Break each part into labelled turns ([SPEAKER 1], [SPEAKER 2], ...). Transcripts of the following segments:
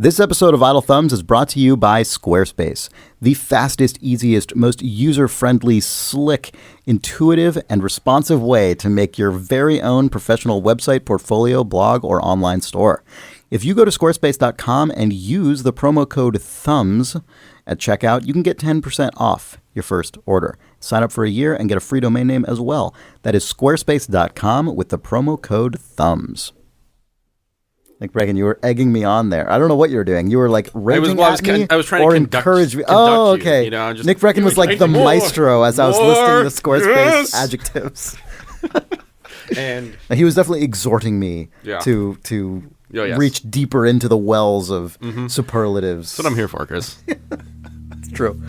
[SPEAKER 1] This episode of Idle Thumbs is brought to you by Squarespace, the fastest, easiest, most user-friendly, slick, intuitive, and responsive way to make your very own professional website, portfolio, blog, or online store. If you go to squarespace.com and use the promo code THUMBS at checkout, you can get 10% off your first order. Sign up for a year and get a free domain name as well. That is squarespace.com with the promo code THUMBS. Nick Bregan, you were egging me on there. I don't know what you were doing. You were like raging at me
[SPEAKER 2] I was trying
[SPEAKER 1] or
[SPEAKER 2] to
[SPEAKER 1] encourage me.
[SPEAKER 2] Oh,
[SPEAKER 1] okay.
[SPEAKER 2] You know, just,
[SPEAKER 1] Nick Bregan was like the maestro as I was listing the Squarespace adjectives.
[SPEAKER 2] And
[SPEAKER 1] he was definitely exhorting me to reach deeper into the wells of superlatives.
[SPEAKER 2] That's what I'm here for, Chris.
[SPEAKER 1] It's true.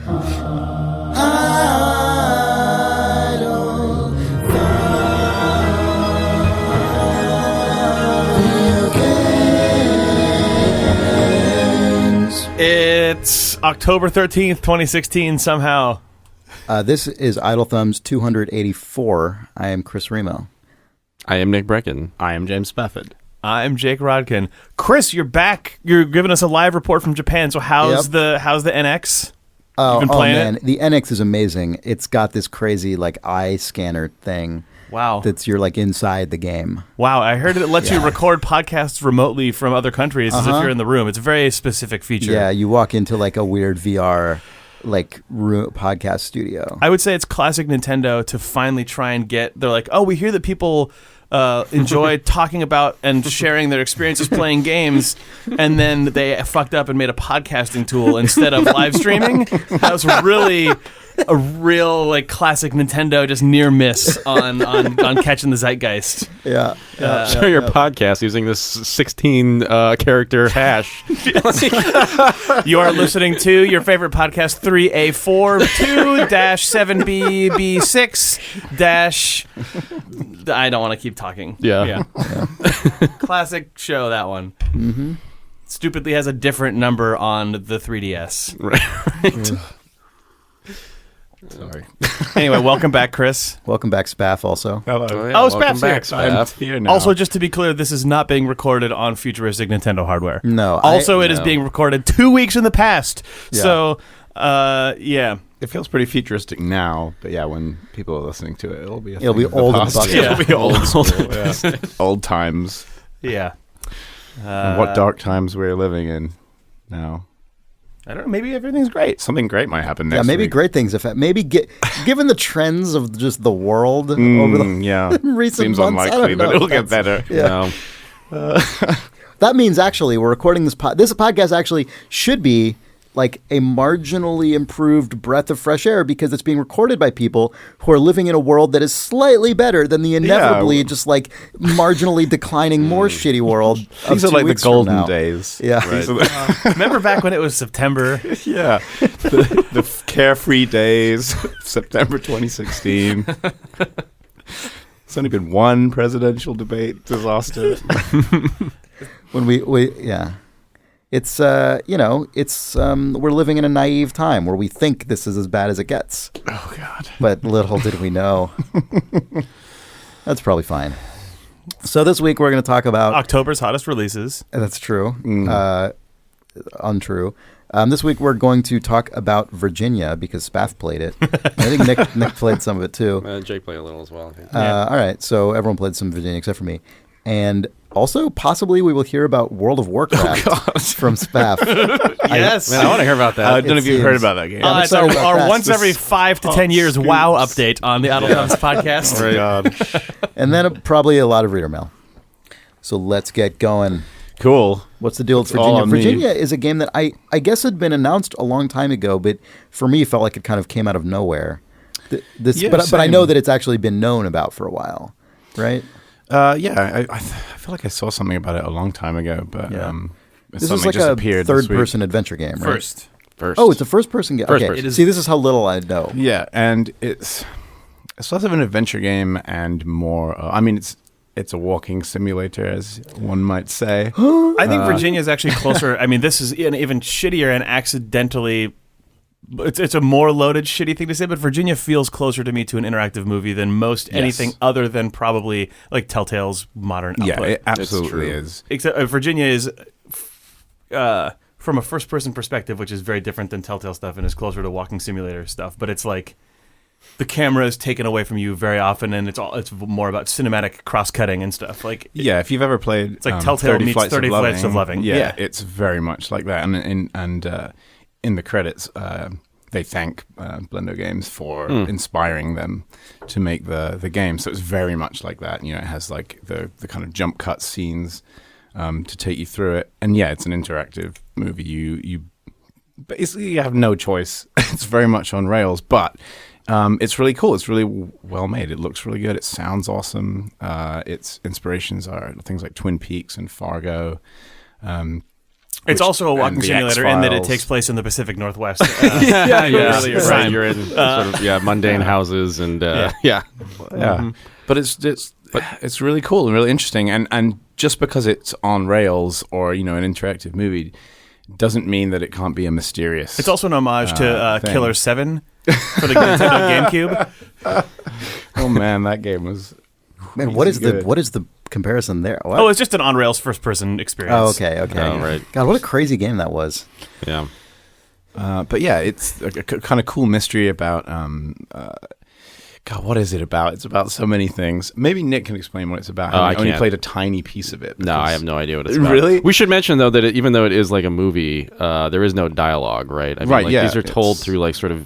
[SPEAKER 3] It's October 13th, 2016, somehow.
[SPEAKER 1] This is Idle Thumbs 284. I am Chris Remo.
[SPEAKER 2] I am Nick Brecken.
[SPEAKER 4] I am James Spaff.
[SPEAKER 3] I'm Jake Rodkin. Chris, you're back. You're giving us a live report from Japan. So how's the NX?
[SPEAKER 1] Oh,
[SPEAKER 3] You've been playing
[SPEAKER 1] man.
[SPEAKER 3] it?
[SPEAKER 1] The NX is amazing. It's got this crazy like eye scanner thing.
[SPEAKER 3] Wow.
[SPEAKER 1] That's you're like inside the game.
[SPEAKER 3] Wow, I heard it lets you record podcasts remotely from other countries as if you're in the room. It's a very specific feature.
[SPEAKER 1] Yeah, you walk into like a weird VR like podcast studio.
[SPEAKER 3] I would say it's classic Nintendo to finally try and they're like, oh, we hear that people enjoy talking about and sharing their experiences playing games, and then they fucked up and made a podcasting tool instead of live streaming. That was really a real like classic Nintendo just near miss on catching the zeitgeist.
[SPEAKER 1] Yeah.
[SPEAKER 2] Share your podcast using this 16 character hash.
[SPEAKER 3] You are listening to your favorite podcast 3A42-7BB6- I don't want to keep talking.
[SPEAKER 2] Yeah.
[SPEAKER 3] Classic show, that one.
[SPEAKER 1] Mm-hmm.
[SPEAKER 3] Stupidly has a different number on the 3DS.
[SPEAKER 2] Right.
[SPEAKER 4] Sorry.
[SPEAKER 3] Anyway, welcome back, Chris.
[SPEAKER 1] Welcome back, Spaff. Also,
[SPEAKER 4] Hello.
[SPEAKER 3] Spaff's
[SPEAKER 2] back,
[SPEAKER 3] here.
[SPEAKER 4] I'm
[SPEAKER 2] Spaff.
[SPEAKER 4] here now.
[SPEAKER 3] Also, just to be clear, this is not being recorded on futuristic Nintendo hardware.
[SPEAKER 1] no.
[SPEAKER 3] Also, it is
[SPEAKER 2] no.
[SPEAKER 3] being recorded 2 weeks in the past.
[SPEAKER 1] Yeah.
[SPEAKER 3] So, yeah.
[SPEAKER 4] it feels pretty futuristic now, but yeah, when people are listening to it, it'll be
[SPEAKER 1] It'll be
[SPEAKER 4] thing of the
[SPEAKER 1] old and
[SPEAKER 4] past.
[SPEAKER 1] busted.
[SPEAKER 3] Yeah.
[SPEAKER 4] It'll be old school. Yeah. Old times.
[SPEAKER 3] Yeah.
[SPEAKER 4] And what dark times we're living in now.
[SPEAKER 3] I don't know. Maybe everything's great.
[SPEAKER 4] Something great might happen next
[SPEAKER 1] maybe
[SPEAKER 4] week.
[SPEAKER 1] great things. Given the trends of just the world over the recent
[SPEAKER 4] Seems
[SPEAKER 1] months, I
[SPEAKER 4] unlikely,
[SPEAKER 1] don't know
[SPEAKER 4] but it'll
[SPEAKER 1] if
[SPEAKER 4] get
[SPEAKER 1] that's-
[SPEAKER 4] better.
[SPEAKER 1] Yeah. That means actually we're recording this podcast actually should be like a marginally improved breath of fresh air because it's being recorded by people who are living in a world that is slightly better than the inevitably just like marginally declining more shitty world.
[SPEAKER 4] These are like the golden days.
[SPEAKER 1] Yeah.
[SPEAKER 4] Right.
[SPEAKER 3] Remember back when it was September?
[SPEAKER 4] Yeah. The carefree days, September 2016. It's only been one presidential debate disaster.
[SPEAKER 1] When we it's we're living in a naive time where we think this is as bad as it gets.
[SPEAKER 4] Oh God.
[SPEAKER 1] But little did we know. That's probably fine. So this week we're going to talk about
[SPEAKER 3] October's hottest releases.
[SPEAKER 1] That's true. Untrue. This week we're going to talk about Virginia because Spaff played it. I think Nick played some of it too.
[SPEAKER 2] Jake played a little as well.
[SPEAKER 1] All right, so everyone played some Virginia except for me. And also, possibly, we will hear about World of WarCraft from Spaff.
[SPEAKER 3] Yes.
[SPEAKER 2] Man, I want to hear about that.
[SPEAKER 4] None of you have heard about that game.
[SPEAKER 1] I'm
[SPEAKER 3] It's
[SPEAKER 1] excited about
[SPEAKER 3] our
[SPEAKER 1] that.
[SPEAKER 3] once every 5 to 10 years WoW update on the Idle Thumbs podcast.
[SPEAKER 4] Oh, God.
[SPEAKER 1] And then probably a lot of reader mail. So let's get going.
[SPEAKER 4] Cool.
[SPEAKER 1] What's the deal with
[SPEAKER 4] It's all
[SPEAKER 1] Virginia?
[SPEAKER 4] on me.
[SPEAKER 1] Virginia is a game that I guess had been announced a long time ago, but for me, it felt like it kind of came out of nowhere. But I know that it's actually been known about for a while, right?
[SPEAKER 4] Yeah, I feel like I saw something about it a long time ago, but
[SPEAKER 1] This is
[SPEAKER 4] something
[SPEAKER 1] like
[SPEAKER 4] just
[SPEAKER 1] a
[SPEAKER 4] appeared this week.
[SPEAKER 1] third-person adventure game, right?
[SPEAKER 3] First.
[SPEAKER 1] Oh, it's a first-person game.
[SPEAKER 2] First
[SPEAKER 1] Okay,
[SPEAKER 2] person.
[SPEAKER 1] see, this is how little I know.
[SPEAKER 4] Yeah, and it's less of an adventure game and more. It's a walking simulator, as one might say.
[SPEAKER 3] I think Virginia is actually closer. I mean, this is an even shittier and accidentally. It's a more loaded, shitty thing to say, but Virginia feels closer to me to an interactive movie than most anything other than probably like Telltale's modern output.
[SPEAKER 4] Yeah, it absolutely is.
[SPEAKER 3] Except Virginia is from a first-person perspective, which is very different than Telltale stuff and is closer to walking simulator stuff. But it's like the camera is taken away from you very often, and it's more about cinematic cross-cutting and stuff. Like
[SPEAKER 4] if you've ever played,
[SPEAKER 3] it's like Telltale
[SPEAKER 4] 30
[SPEAKER 3] meets
[SPEAKER 4] Flights
[SPEAKER 3] 30
[SPEAKER 4] of
[SPEAKER 3] Flights of Loving.
[SPEAKER 4] Yeah, it's very much like that. And in the credits, they thank Blendo Games for inspiring them to make the game. So it's very much like that. You know, it has like the kind of jump cut scenes to take you through it. And yeah, it's an interactive movie. You basically have no choice. It's very much on rails, but it's really cool. It's really well made. It looks really good. It sounds awesome. Its inspirations are things like Twin Peaks and Fargo.
[SPEAKER 3] It's also a walking simulator in that it takes place in the Pacific Northwest. You're in
[SPEAKER 2] sort of mundane houses and
[SPEAKER 4] But it's really cool and really interesting. And just because it's on rails or an interactive movie doesn't mean that it can't be a mysterious.
[SPEAKER 3] It's also an homage to Killer 7 for the Nintendo GameCube.
[SPEAKER 4] Oh man, that game was.
[SPEAKER 1] Man, what is the comparison there? What?
[SPEAKER 3] Oh, it's just an on rails first person experience.
[SPEAKER 1] Oh, okay.
[SPEAKER 2] Oh, right.
[SPEAKER 1] God, what a crazy game that was.
[SPEAKER 2] Yeah.
[SPEAKER 4] But yeah, it's a kind of cool mystery about. God, what is it about? It's about so many things. Maybe Nick can explain what it's about.
[SPEAKER 2] I
[SPEAKER 4] only
[SPEAKER 2] can't.
[SPEAKER 4] played a tiny piece of it.
[SPEAKER 2] No, I have no idea what it's about.
[SPEAKER 4] Really?
[SPEAKER 2] We should mention, though, that even though it is like a movie, there is no dialogue, right? I mean,
[SPEAKER 4] Right, yeah,
[SPEAKER 2] these are told through like sort of,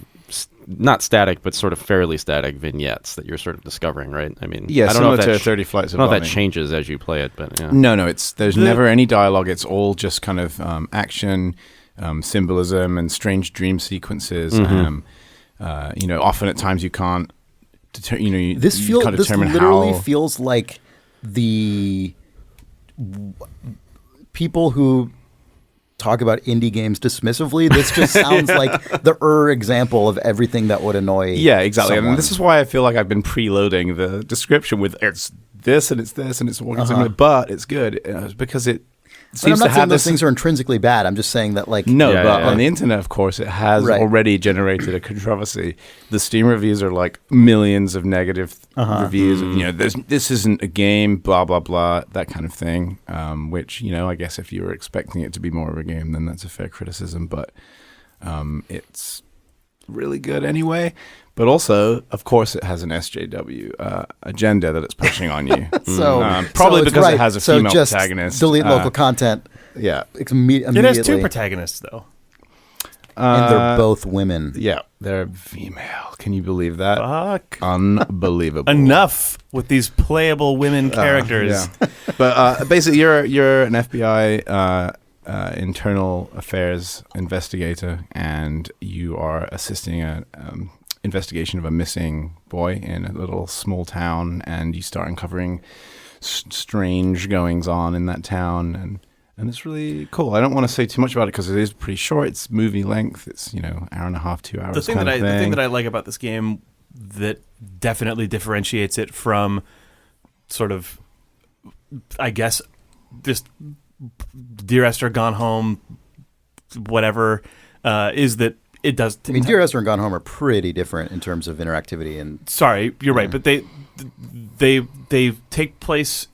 [SPEAKER 2] not static, but sort of fairly static vignettes that you're sort of discovering, right? I mean,
[SPEAKER 4] Yeah,
[SPEAKER 2] I don't know if
[SPEAKER 4] similar
[SPEAKER 2] that
[SPEAKER 4] to 30 Flights of
[SPEAKER 2] I don't know if
[SPEAKER 4] Loving.
[SPEAKER 2] that changes as you play it, but yeah.
[SPEAKER 4] No, there's never any dialogue. It's all just kind of action, symbolism, and strange dream sequences. Often at times you can't.
[SPEAKER 1] This
[SPEAKER 4] determine
[SPEAKER 1] literally
[SPEAKER 4] how.
[SPEAKER 1] feels like the people who talk about indie games dismissively. This just sounds like the example of everything that would annoy.
[SPEAKER 4] Yeah, exactly.
[SPEAKER 1] someone.
[SPEAKER 4] And this is why I feel like I've been preloading the description with it's this and it's this and it's walking simulator, but it's good because it
[SPEAKER 1] And
[SPEAKER 4] seems
[SPEAKER 1] I'm
[SPEAKER 4] to
[SPEAKER 1] not saying
[SPEAKER 4] have
[SPEAKER 1] those
[SPEAKER 4] this.
[SPEAKER 1] things are intrinsically bad. I'm just saying that
[SPEAKER 4] But
[SPEAKER 2] Yeah.
[SPEAKER 4] on the internet, of course, it has
[SPEAKER 1] Right.
[SPEAKER 4] already generated a controversy. The Steam reviews are like millions of negative reviews. This isn't a game, blah blah blah, that kind of thing. Which I guess if you were expecting it to be more of a game, then that's a fair criticism. But it's really good anyway. But also, of course, it has an SJW agenda that it's pushing on you. Probably
[SPEAKER 1] it's
[SPEAKER 4] because
[SPEAKER 1] right.
[SPEAKER 4] it has a
[SPEAKER 1] So
[SPEAKER 4] female
[SPEAKER 1] just
[SPEAKER 4] protagonist.
[SPEAKER 1] delete local content.
[SPEAKER 4] Yeah.
[SPEAKER 1] Immediately.
[SPEAKER 3] It has two protagonists, though.
[SPEAKER 1] And they're both women.
[SPEAKER 4] Yeah, they're female. Can you believe that?
[SPEAKER 3] Fuck.
[SPEAKER 4] Unbelievable.
[SPEAKER 3] Enough with these playable women characters.
[SPEAKER 4] Yeah. But basically, you're an FBI internal affairs investigator, and you are assisting an investigation of a missing boy in a little small town, and you start uncovering strange goings on in that town, and it's really cool. I don't want to say too much about it because it is pretty short. It's movie length. It's hour and a half, 2 hours.
[SPEAKER 3] The thing that I like about this game that definitely differentiates it from sort of, I guess, just Dear Esther, Gone Home, whatever, is that it does.
[SPEAKER 1] I mean, Dear Esther and Gone Home are pretty different in terms of interactivity and.
[SPEAKER 3] Sorry, you're right, but they take place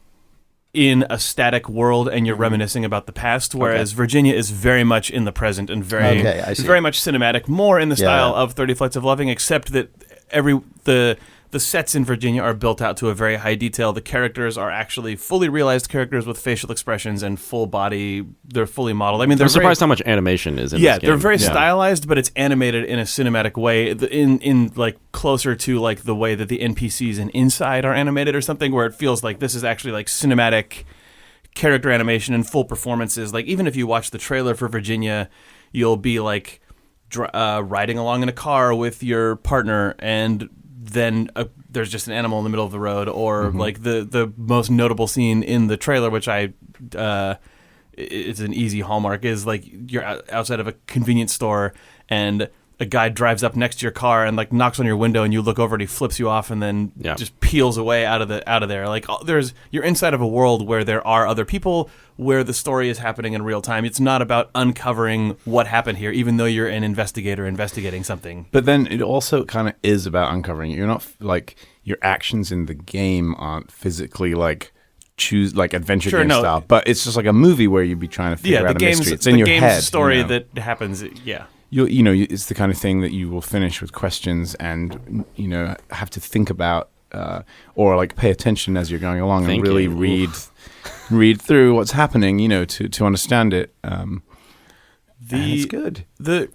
[SPEAKER 3] in a static world, and you're reminiscing about the past, whereas Virginia is very much in the present and very much cinematic, more in the style of 30 Flights of Loving, except that the sets in Virginia are built out to a very high detail. The characters are actually fully realized characters with facial expressions and full body. They're fully modeled. I mean,
[SPEAKER 2] I'm surprised how much animation is in this game.
[SPEAKER 3] They're very stylized, but it's animated in a cinematic way, in like closer to like the way that the NPCs in Inside are animated or something, where it feels like this is actually like cinematic character animation and full performances. Like even if you watch the trailer for Virginia, you'll be like riding along in a car with your partner, and then there's just an animal in the middle of the road, or like the most notable scene in the trailer, which it's an easy hallmark, is like you're outside of a convenience store and a guy drives up next to your car and like knocks on your window, and you look over and he flips you off and then just peels away out of there. Like you're inside of a world where there are other people, where the story is happening in real time. It's not about uncovering what happened here, even though you're an investigator investigating something.
[SPEAKER 4] But then it also kind of is about uncovering it. You're not like your actions in the game aren't physically like choose like adventure
[SPEAKER 3] Sure,
[SPEAKER 4] game
[SPEAKER 3] no.
[SPEAKER 4] style, but it's just like a movie where you'd be trying to figure
[SPEAKER 3] Yeah,
[SPEAKER 4] out
[SPEAKER 3] the
[SPEAKER 4] a mystery. It's in
[SPEAKER 3] the
[SPEAKER 4] your
[SPEAKER 3] game's
[SPEAKER 4] head.
[SPEAKER 3] story
[SPEAKER 4] you know.
[SPEAKER 3] that happens. Yeah.
[SPEAKER 4] It's the kind of thing that you will finish with questions and have to think about or like pay attention as you're going along and really read through what's happening, to understand it. And it's good.
[SPEAKER 3] The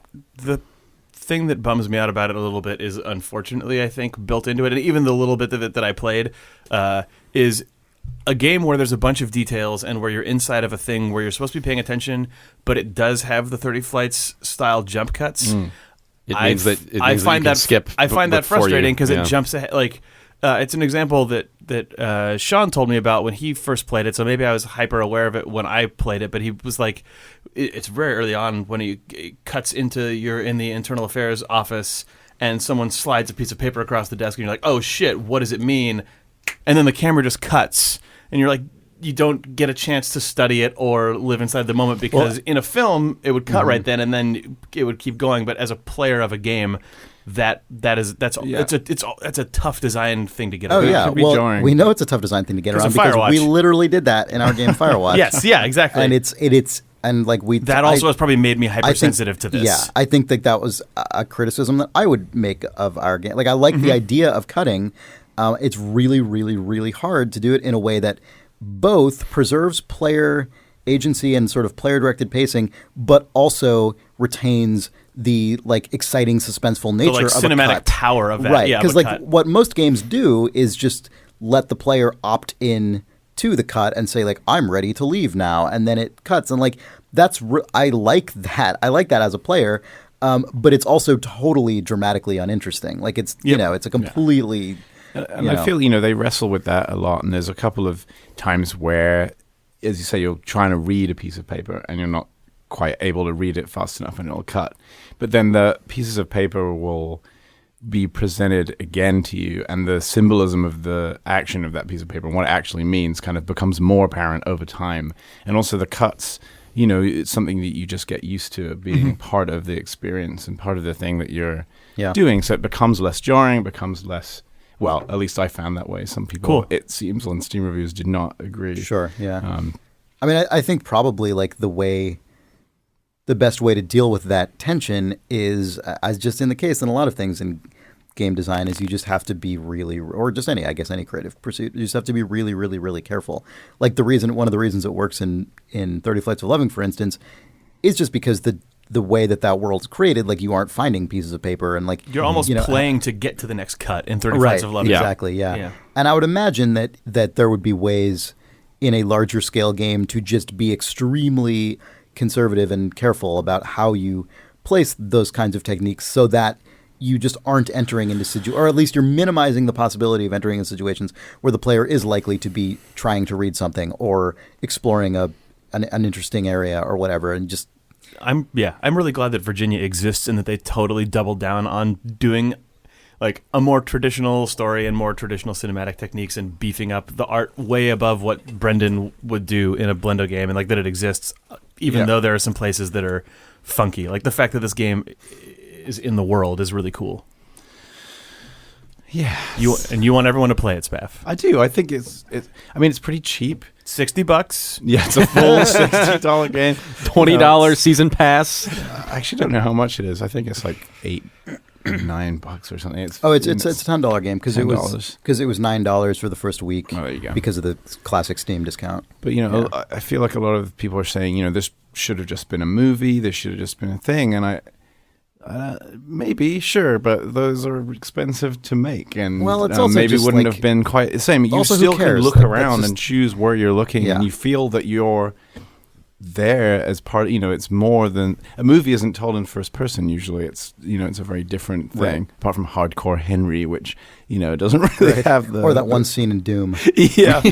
[SPEAKER 3] thing that bums me out about it a little bit is, unfortunately, I think built into it, and even the little bit of it that I played, is a game where there's a bunch of details and where you're inside of a thing where you're supposed to be paying attention, but it does have the 30 Flights style jump cuts.
[SPEAKER 2] It means that
[SPEAKER 3] I find that
[SPEAKER 2] skip.
[SPEAKER 3] I find that frustrating because it jumps ahead. Like it's an example that Sean told me about when he first played it. So maybe I was hyper aware of it when I played it, but he was like, it's very early on when he cuts into you're in the internal affairs office and someone slides a piece of paper across the desk and you're like, oh shit, what does it mean? And then the camera just cuts, and you're like, you don't get a chance to study it or live inside the moment because in a film it would cut right then, and then it would keep going. But as a player of a game, that's a tough design thing to get around.
[SPEAKER 1] Oh yeah,
[SPEAKER 4] It can be jarring.
[SPEAKER 1] we know it's a tough design thing to get around
[SPEAKER 3] of
[SPEAKER 1] because
[SPEAKER 3] Firewatch.
[SPEAKER 1] we literally did that in our game Firewatch.
[SPEAKER 3] Yes, yeah, exactly.
[SPEAKER 1] And it's and like we
[SPEAKER 3] that also has probably made me hypersensitive to this.
[SPEAKER 1] Yeah, I think that was a criticism that I would make of our game. Like I like the idea of cutting. It's really, really, really hard to do it in a way that both preserves player agency and sort of player-directed pacing, but also retains the like exciting, suspenseful nature
[SPEAKER 3] the like
[SPEAKER 1] of
[SPEAKER 3] cinematic
[SPEAKER 1] a cut.
[SPEAKER 3] power of that.
[SPEAKER 1] Right,
[SPEAKER 3] yeah,
[SPEAKER 1] because like what most games do is just let the player opt in to the cut and say like, I'm ready to leave now, and then it cuts, and like that's I like that. I like that as a player. But it's also totally dramatically uninteresting. Like it's it's a completely
[SPEAKER 4] And I feel, they wrestle with that a lot. And there's a couple of times where, as you say, you're trying to read a piece of paper and you're not quite able to read it fast enough and it'll cut. But then the pieces of paper will be presented again to you, and the symbolism of the action of that piece of paper and what it actually means kind of becomes more apparent over time. And also the cuts, it's something that you just get used to being part of the experience and part of the thing that you're doing. So it becomes less jarring, becomes less... Well, at least I found that way. Some people, it seems, on Steam reviews did not agree.
[SPEAKER 1] Sure, yeah. I mean, I think probably like the best way to deal with that tension is, as just in the case in a lot of things in game design, is you just have to be really, or just any creative pursuit, you just have to be really, really, really careful. Like one of the reasons it works in 30 Flights of Loving, for instance, is just because the way that world's created, like you aren't finding pieces of paper and like
[SPEAKER 3] you're almost playing to get to the next cut in 30
[SPEAKER 1] right,
[SPEAKER 3] Flights of Love.
[SPEAKER 1] Exactly, yeah. And I would imagine that there would be ways in a larger scale game to just be extremely conservative and careful about how you place those kinds of techniques so that you just aren't entering into or at least you're minimizing the possibility of entering in situations where the player is likely to be trying to read something or exploring an interesting area or whatever, and just
[SPEAKER 3] I'm really glad that Virginia exists and that they totally doubled down on doing like a more traditional story and more traditional cinematic techniques and beefing up the art way above what Brendan would do in a Blendo game, and like that it exists even though there are some places that are funky. Like the fact that this game is in the world is really cool.
[SPEAKER 4] Yeah.
[SPEAKER 3] You want everyone to play it, Spaff.
[SPEAKER 4] I do. I think it's pretty cheap.
[SPEAKER 3] $60.
[SPEAKER 4] Yeah, it's a full $60 game.
[SPEAKER 2] $20 season pass.
[SPEAKER 4] I actually don't know how much it is. I think it's like $9 or something.
[SPEAKER 1] It's a $10 game because it was $9 for the first week.
[SPEAKER 4] Oh, there you go.
[SPEAKER 1] Because of the classic Steam discount.
[SPEAKER 4] But I feel like a lot of people are saying this should have just been a movie. This should have just been a thing, and maybe, sure, but those are expensive to make, and
[SPEAKER 1] it's also
[SPEAKER 4] maybe
[SPEAKER 1] just
[SPEAKER 4] wouldn't
[SPEAKER 1] like,
[SPEAKER 4] have been quite the same. You
[SPEAKER 1] also,
[SPEAKER 4] still can look around and choose where you're looking,
[SPEAKER 1] yeah.
[SPEAKER 4] and you feel that you're there as part. It's more than a movie. Isn't told in first person usually. It's it's a very different thing.
[SPEAKER 1] Right.
[SPEAKER 4] Apart from Hardcore Henry, which doesn't really have the
[SPEAKER 1] or that one scene in Doom.
[SPEAKER 4] Yeah.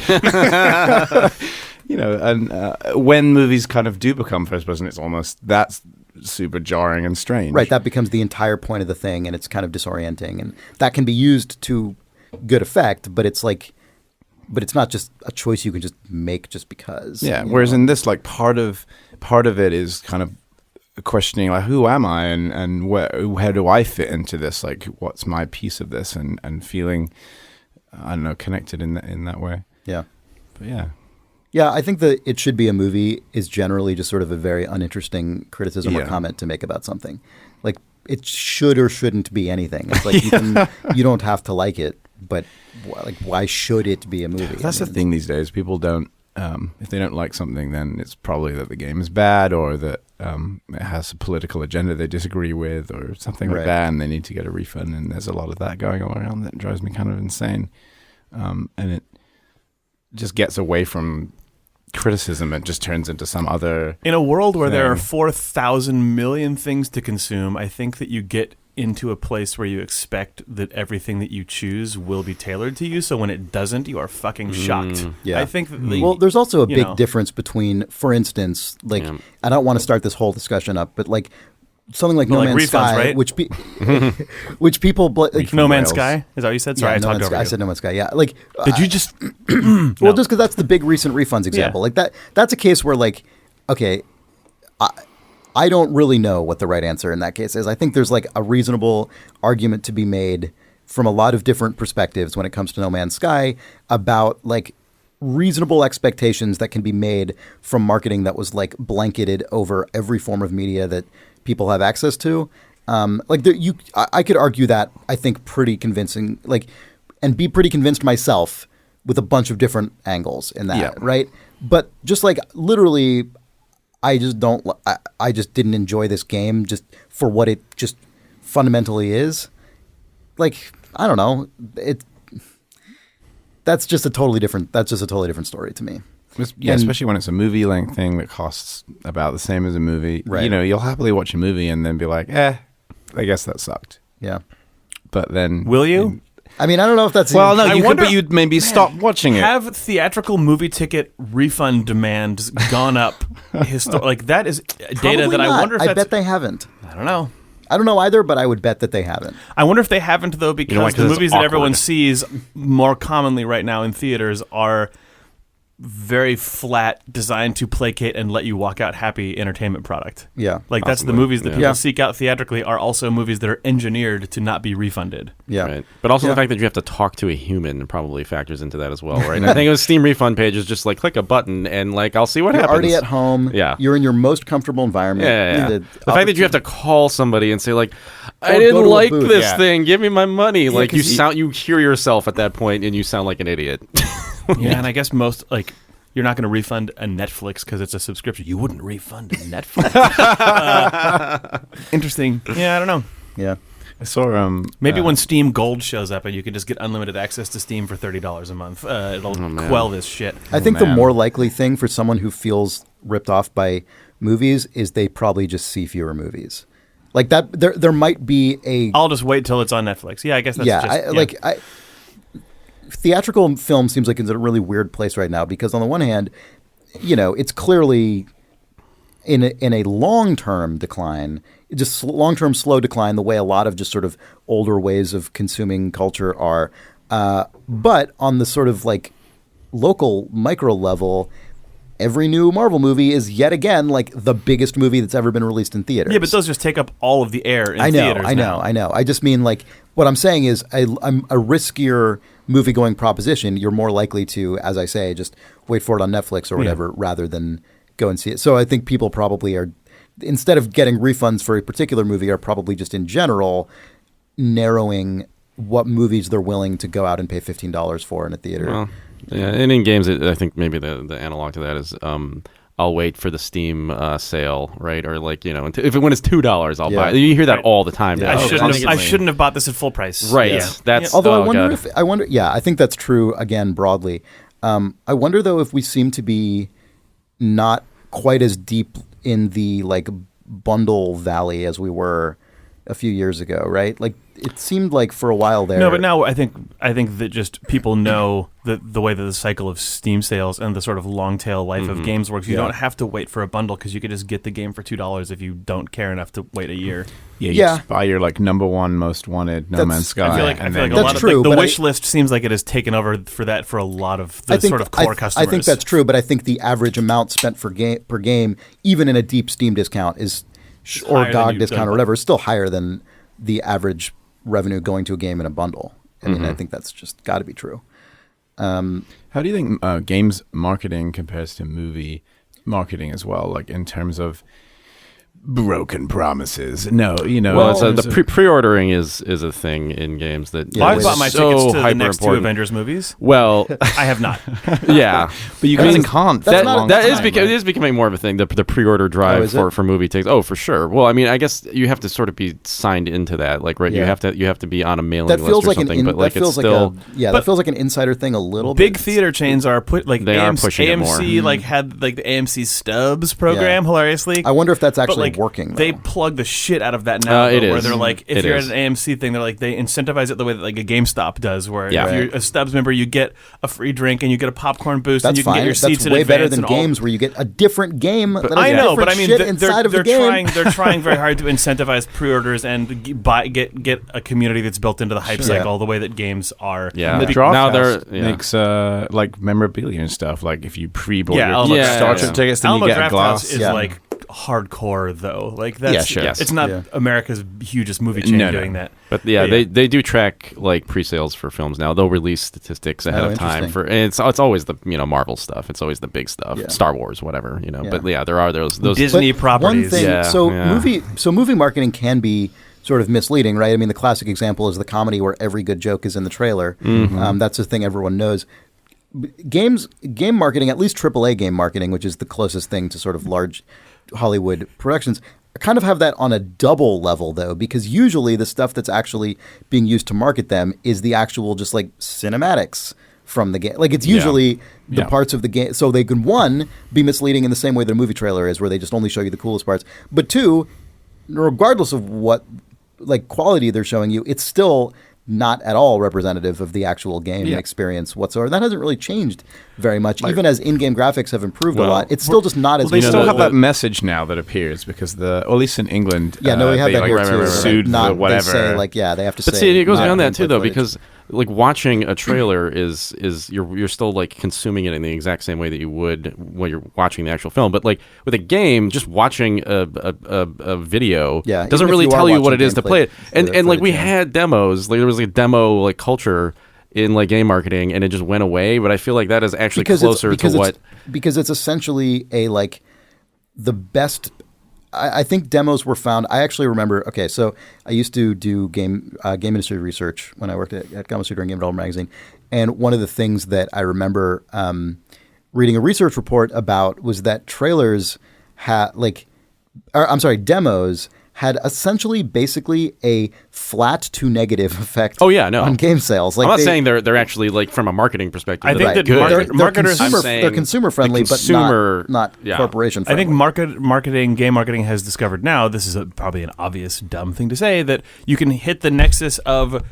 [SPEAKER 4] And when movies kind of do become first person, it's almost that's super jarring and strange.
[SPEAKER 1] Right, that becomes the entire point of the thing, and it's kind of disorienting, and that can be used to good effect, but it's not just a choice you can just make just because.
[SPEAKER 4] Yeah, whereas in this, like part of it is kind of questioning, like, who am I, and where do I fit into this? Like, what's my piece of this, and feeling, I don't know, connected in that way.
[SPEAKER 1] Yeah.
[SPEAKER 4] But yeah.
[SPEAKER 1] Yeah, I think that it should be a movie is generally just sort of a very uninteresting criticism or comment to make about something. Like, it should or shouldn't be anything. It's like you don't have to like it, but like, why should it be a movie?
[SPEAKER 4] That's the thing these days. People don't, if they don't like something, then it's probably that the game is bad or that it has a political agenda they disagree with or something like that, and they need to get a refund. And there's a lot of that going on around that drives me kind of insane. And it just gets away from criticism and just turns into some other
[SPEAKER 3] in a world where
[SPEAKER 4] thing.
[SPEAKER 3] there are 4,000 million things to consume. I think that you get into a place where you expect that everything that you choose will be tailored to you, so when it doesn't, you are fucking shocked.
[SPEAKER 1] Yeah.
[SPEAKER 3] I think
[SPEAKER 1] well, there's also a big difference between, for instance, like, I don't want to start this whole discussion up, but like something like No Man's
[SPEAKER 3] refunds,
[SPEAKER 1] Sky,
[SPEAKER 3] right?
[SPEAKER 1] which people like,
[SPEAKER 3] No Man's Sky, is that what you said? Sorry,
[SPEAKER 1] yeah,
[SPEAKER 3] I
[SPEAKER 1] No
[SPEAKER 3] talked
[SPEAKER 1] Man's
[SPEAKER 3] over
[SPEAKER 1] Sky.
[SPEAKER 3] you.
[SPEAKER 1] I said No Man's Sky. Yeah, like
[SPEAKER 3] Did you just
[SPEAKER 1] well, just because that's the big recent refunds example. Like that's a case where, like, okay, I don't really know what the right answer in that case is. I think there's like a reasonable argument to be made from a lot of different perspectives when it comes to No Man's Sky about like reasonable expectations that can be made from marketing that was like blanketed over every form of media that people have access to. I could argue that, I think, pretty convincing, like, and be pretty convinced myself with a bunch of different angles in that, right? But just like literally, I just didn't enjoy this game just for what it just fundamentally is. Like, I don't know. That's just a totally different story to me.
[SPEAKER 4] Yeah, especially when it's a movie length thing that costs about the same as a movie.
[SPEAKER 1] Right.
[SPEAKER 4] You know, you'll happily watch a movie and then be like, I guess that sucked.
[SPEAKER 1] Yeah.
[SPEAKER 4] But then
[SPEAKER 3] will you?
[SPEAKER 1] I mean, I don't know if that's
[SPEAKER 4] well, no,
[SPEAKER 3] I
[SPEAKER 4] you
[SPEAKER 3] wonder-
[SPEAKER 4] could, but you'd maybe stop watching it.
[SPEAKER 3] Have theatrical movie ticket refund demands gone up? Like, that is data
[SPEAKER 1] Probably
[SPEAKER 3] that I
[SPEAKER 1] not.
[SPEAKER 3] wonder if
[SPEAKER 1] I
[SPEAKER 3] that's...
[SPEAKER 1] bet they haven't.
[SPEAKER 3] I don't know.
[SPEAKER 1] I don't know either, but I would bet that they haven't.
[SPEAKER 3] I wonder if they haven't, though, because
[SPEAKER 2] why? 'Cause
[SPEAKER 3] the
[SPEAKER 2] it's
[SPEAKER 3] movies that everyone
[SPEAKER 2] awkward.
[SPEAKER 3] sees more commonly right now in theaters are very flat, designed to placate and let you walk out happy entertainment product.
[SPEAKER 1] Yeah.
[SPEAKER 3] Like, that's the
[SPEAKER 2] Possibly,
[SPEAKER 3] movies that
[SPEAKER 2] yeah.
[SPEAKER 3] people
[SPEAKER 1] Yeah.
[SPEAKER 3] seek out theatrically are also movies that are engineered to not be refunded.
[SPEAKER 1] Yeah.
[SPEAKER 2] Right. But also the fact that you have to talk to a human probably factors into that as well, right? And I think it was Steam refund page is just like click a button and like I'll see what
[SPEAKER 1] You're
[SPEAKER 2] happens.
[SPEAKER 1] already at home.
[SPEAKER 2] Yeah.
[SPEAKER 1] You're in your most comfortable environment.
[SPEAKER 2] Yeah.
[SPEAKER 1] The
[SPEAKER 2] The fact that you have to call somebody and say like, I
[SPEAKER 1] Or go
[SPEAKER 2] didn't
[SPEAKER 1] to a
[SPEAKER 2] like
[SPEAKER 1] booth.
[SPEAKER 2] this
[SPEAKER 4] Yeah.
[SPEAKER 2] thing, give me my money. Like
[SPEAKER 1] 'cause
[SPEAKER 2] you hear yourself at that point and you sound like an idiot.
[SPEAKER 3] Yeah, and I guess most, like, you're not going to refund a Netflix because it's a subscription. You wouldn't refund a Netflix. Interesting. Yeah, I don't know.
[SPEAKER 1] Yeah.
[SPEAKER 4] I saw
[SPEAKER 3] Maybe when Steam Gold shows up and you can just get unlimited access to Steam for $30 a month, it'll quell this shit.
[SPEAKER 1] I think the
[SPEAKER 4] man.
[SPEAKER 1] more likely thing for someone who feels ripped off by movies is they probably just see fewer movies. Like that, there might be a
[SPEAKER 3] I'll just wait till it's on Netflix. Yeah, I guess that's
[SPEAKER 1] theatrical film seems like it's in a really weird place right now because on the one hand, you know, it's clearly in a long-term decline, just long-term slow decline, the way a lot of just sort of older ways of consuming culture are. But on the sort of like local micro level, every new Marvel movie is yet again like the biggest movie that's ever been released in theaters.
[SPEAKER 3] Yeah, but those just take up all of the air in theaters
[SPEAKER 1] I
[SPEAKER 3] now.
[SPEAKER 1] know. I just mean like what I'm saying is I'm a riskier movie-going proposition. You're more likely to, as I say, just wait for it on Netflix or whatever rather than go and see it. So I think people probably are, instead of getting refunds for a particular movie, are probably just in general narrowing what movies they're willing to go out and pay $15 for in a theater.
[SPEAKER 2] Well, yeah, and in games, I think maybe the analog to that is I'll wait for the Steam sale, right? Or like, you know, when it's $2, I'll buy it. You hear that all the time.
[SPEAKER 1] Yeah.
[SPEAKER 2] now.
[SPEAKER 3] I shouldn't have bought this at full price.
[SPEAKER 2] Right.
[SPEAKER 3] Yeah.
[SPEAKER 2] That's
[SPEAKER 1] Although
[SPEAKER 2] God.
[SPEAKER 1] I wonder, I think that's true again broadly. I wonder though if we seem to be not quite as deep in the like bundle valley as we were a few years ago, right? Like it seemed like for a while there.
[SPEAKER 3] No, but now I think that just people know the way that the cycle of Steam sales and the sort of long tail life of games works. You don't have to wait for a bundle because you could just get the game for $2 if you don't care enough to wait a year.
[SPEAKER 4] Yeah, you just buy your like number one most wanted No Man's Sky.
[SPEAKER 3] I feel like a
[SPEAKER 1] That's
[SPEAKER 3] lot of
[SPEAKER 1] true,
[SPEAKER 3] like, the
[SPEAKER 1] but
[SPEAKER 3] wish list seems like it has taken over for that for a lot of the sort of core customers.
[SPEAKER 1] I think that's true, but I think the average amount spent per game, even in a deep Steam discount, is or
[SPEAKER 3] higher than
[SPEAKER 1] GOG
[SPEAKER 3] you've
[SPEAKER 1] discount
[SPEAKER 3] done.
[SPEAKER 1] or whatever, is still higher than the average revenue going to a game in a bundle. I mean, I think that's just got to be true.
[SPEAKER 4] How do you think games marketing compares to movie marketing as well? Like in terms of broken promises? No,
[SPEAKER 2] Well, so the pre-ordering is a thing in games that
[SPEAKER 3] Well, I've bought my tickets to the next 2
[SPEAKER 2] important.
[SPEAKER 3] Avengers movies.
[SPEAKER 2] Well,
[SPEAKER 3] I have not.
[SPEAKER 2] yeah,
[SPEAKER 4] but you guys can't.
[SPEAKER 2] It is becoming more of a thing. The pre-order drive
[SPEAKER 1] is it?
[SPEAKER 2] for movie tickets. Oh, for sure. Well, I mean, I guess you have to sort of be signed into that. Like, right?
[SPEAKER 1] Yeah.
[SPEAKER 2] You have to be on a mailing
[SPEAKER 1] That
[SPEAKER 2] list
[SPEAKER 1] feels
[SPEAKER 2] or
[SPEAKER 1] like
[SPEAKER 2] something. But like, it's still
[SPEAKER 1] that feels like an insider thing a little
[SPEAKER 3] Big
[SPEAKER 1] bit.
[SPEAKER 3] theater chains are
[SPEAKER 2] They are pushing it more.
[SPEAKER 3] AMC like had like the AMC Stubs program hilariously.
[SPEAKER 1] I wonder if that's actually
[SPEAKER 3] like,
[SPEAKER 1] working. Though.
[SPEAKER 3] They plug the shit out of that now.
[SPEAKER 2] It
[SPEAKER 3] where
[SPEAKER 2] is.
[SPEAKER 3] they're like, if
[SPEAKER 2] It
[SPEAKER 3] you're
[SPEAKER 2] is.
[SPEAKER 3] at an AMC thing, they're like they incentivize it the way that like a GameStop does, where
[SPEAKER 2] Yeah.
[SPEAKER 3] if you're a Stubs member, you get a free drink and you get a popcorn boost, and
[SPEAKER 1] That's
[SPEAKER 3] you can
[SPEAKER 1] fine.
[SPEAKER 3] get your seats
[SPEAKER 1] That's
[SPEAKER 3] in
[SPEAKER 1] way better
[SPEAKER 3] advance
[SPEAKER 1] than
[SPEAKER 3] and all-
[SPEAKER 1] games where you get a different game. That has
[SPEAKER 3] I know, but I
[SPEAKER 1] different
[SPEAKER 3] mean,
[SPEAKER 1] shit
[SPEAKER 3] they're
[SPEAKER 1] inside of
[SPEAKER 3] they're
[SPEAKER 1] the game.
[SPEAKER 3] trying they're trying very hard to incentivize pre-orders and get a community that's built into the hype cycle the way that games are.
[SPEAKER 2] Yeah.
[SPEAKER 4] The
[SPEAKER 2] Now
[SPEAKER 4] draft
[SPEAKER 2] they're
[SPEAKER 4] house makes like memorabilia and stuff. Like if you pre-bought your
[SPEAKER 3] Alamo
[SPEAKER 4] Star
[SPEAKER 3] Draft
[SPEAKER 4] Trek tickets, then
[SPEAKER 3] Alamo
[SPEAKER 4] you get a
[SPEAKER 3] Draft
[SPEAKER 4] glass.
[SPEAKER 3] House is like hardcore though. Like that's
[SPEAKER 4] Yeah, sure.
[SPEAKER 2] Yes.
[SPEAKER 3] it's not
[SPEAKER 1] Yeah.
[SPEAKER 3] America's hugest movie chain
[SPEAKER 4] No.
[SPEAKER 3] doing that.
[SPEAKER 2] But yeah, they do track like pre-sales for films now. They'll release statistics ahead of time
[SPEAKER 1] interesting.
[SPEAKER 2] and it's always the Marvel stuff. It's always the big stuff,
[SPEAKER 1] Yeah.
[SPEAKER 2] Star Wars, whatever.
[SPEAKER 1] Yeah.
[SPEAKER 2] But yeah, there are those
[SPEAKER 3] Disney
[SPEAKER 1] But
[SPEAKER 3] properties.
[SPEAKER 1] One thing,
[SPEAKER 2] Yeah.
[SPEAKER 1] movie marketing can be sort of misleading, right? I mean, the classic example is the comedy where every good joke is in the trailer. That's the thing everyone knows. Game marketing, at least AAA game marketing, which is the closest thing to sort of large Hollywood productions, kind of have that on a double level, though, because usually the stuff that's actually being used to market them is the actual just like cinematics from the game. Like it's usually the parts of the game. So they can, one, be misleading in the same way that a movie trailer is, where they just only show you the coolest parts. But two, regardless of what like quality they're showing you, it's still not at all representative of the actual game experience whatsoever. That hasn't really changed very much. Even as in-game graphics have improved a lot, it's still just not as...
[SPEAKER 4] They still
[SPEAKER 2] the-
[SPEAKER 4] have that message now that appears because or at least in England,
[SPEAKER 1] we have
[SPEAKER 4] they
[SPEAKER 1] that here too.
[SPEAKER 4] sued
[SPEAKER 1] Not,
[SPEAKER 4] the whatever.
[SPEAKER 1] They say, like, they have to say...
[SPEAKER 2] But see, it goes
[SPEAKER 1] not
[SPEAKER 2] beyond that too,
[SPEAKER 1] gameplay
[SPEAKER 2] though,
[SPEAKER 1] footage.
[SPEAKER 2] because like watching a trailer is you're still like consuming it in the exact same way that you would when you're watching the actual film. But like with a game, just watching a video
[SPEAKER 1] Yeah,
[SPEAKER 2] doesn't
[SPEAKER 1] even if
[SPEAKER 2] really
[SPEAKER 1] you are
[SPEAKER 2] tell you what it
[SPEAKER 1] watching
[SPEAKER 2] is to
[SPEAKER 1] gameplay
[SPEAKER 2] play it. And
[SPEAKER 1] footage,
[SPEAKER 2] like we
[SPEAKER 1] yeah.
[SPEAKER 2] had demos, like there was like a demo like culture in like game marketing, and it just went away. But I feel like that is actually closer to what
[SPEAKER 1] because it's essentially a like the best. I think demos were found. I actually remember. Okay, so I used to do game industry research when I worked at Comic Studio and Game Development Magazine, and one of the things that I remember reading a research report about was that trailers demos had essentially basically a flat to negative effect.
[SPEAKER 2] Oh, yeah, no.
[SPEAKER 1] on game sales. Like
[SPEAKER 2] I'm not saying they're actually like from a marketing perspective.
[SPEAKER 3] I think
[SPEAKER 2] they're
[SPEAKER 3] that
[SPEAKER 2] good.
[SPEAKER 3] marketers-
[SPEAKER 2] I'm
[SPEAKER 1] they're
[SPEAKER 2] saying
[SPEAKER 1] consumer friendly,
[SPEAKER 2] the consumer-
[SPEAKER 1] but not
[SPEAKER 2] yeah.
[SPEAKER 1] corporation
[SPEAKER 3] I
[SPEAKER 1] friendly.
[SPEAKER 3] think game marketing has discovered now, this is probably an obvious dumb thing to say, that you can hit the nexus of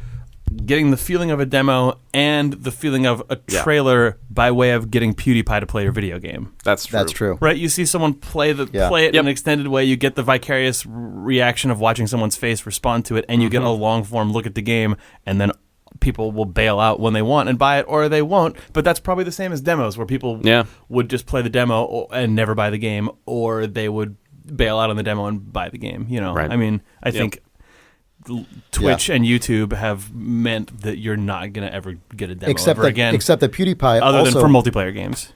[SPEAKER 3] getting the feeling of a demo and the feeling of a trailer by way of getting PewDiePie to play your video game.
[SPEAKER 2] That's true.
[SPEAKER 1] That's true.
[SPEAKER 3] Right? You see someone play it in an extended way, you get the vicarious reaction of watching someone's face respond to it, and you get a long form look at the game, and then people will bail out when they want and buy it, or they won't. But that's probably the same as demos, where people would just play the demo and never buy the game, or they would bail out on the demo and buy the game.
[SPEAKER 2] Right.
[SPEAKER 3] I mean, I think Twitch and YouTube have meant that you're not going to ever get a demo
[SPEAKER 1] except
[SPEAKER 3] ever
[SPEAKER 1] that,
[SPEAKER 3] again,
[SPEAKER 1] except that PewDiePie
[SPEAKER 3] other
[SPEAKER 1] also,
[SPEAKER 3] than for multiplayer games.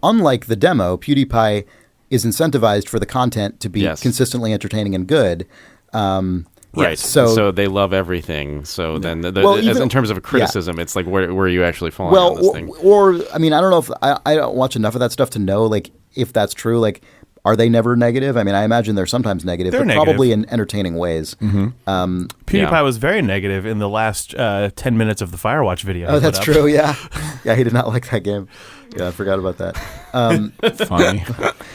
[SPEAKER 1] unlike the demo, PewDiePie is incentivized for the content to be consistently entertaining and good.
[SPEAKER 2] Right. So they love everything. So then, in terms of a criticism, it's like where are you actually falling on this thing?
[SPEAKER 1] Or I mean, I don't know if I don't watch enough of that stuff to know like if that's true. Like, are they never negative? I mean, I imagine they're sometimes negative, but probably in entertaining ways.
[SPEAKER 3] PewDiePie was very negative in the last 10 minutes of the Firewatch video.
[SPEAKER 1] Oh, that's true. Yeah, yeah, he did not like that game. Yeah, I forgot about that.
[SPEAKER 4] Funny.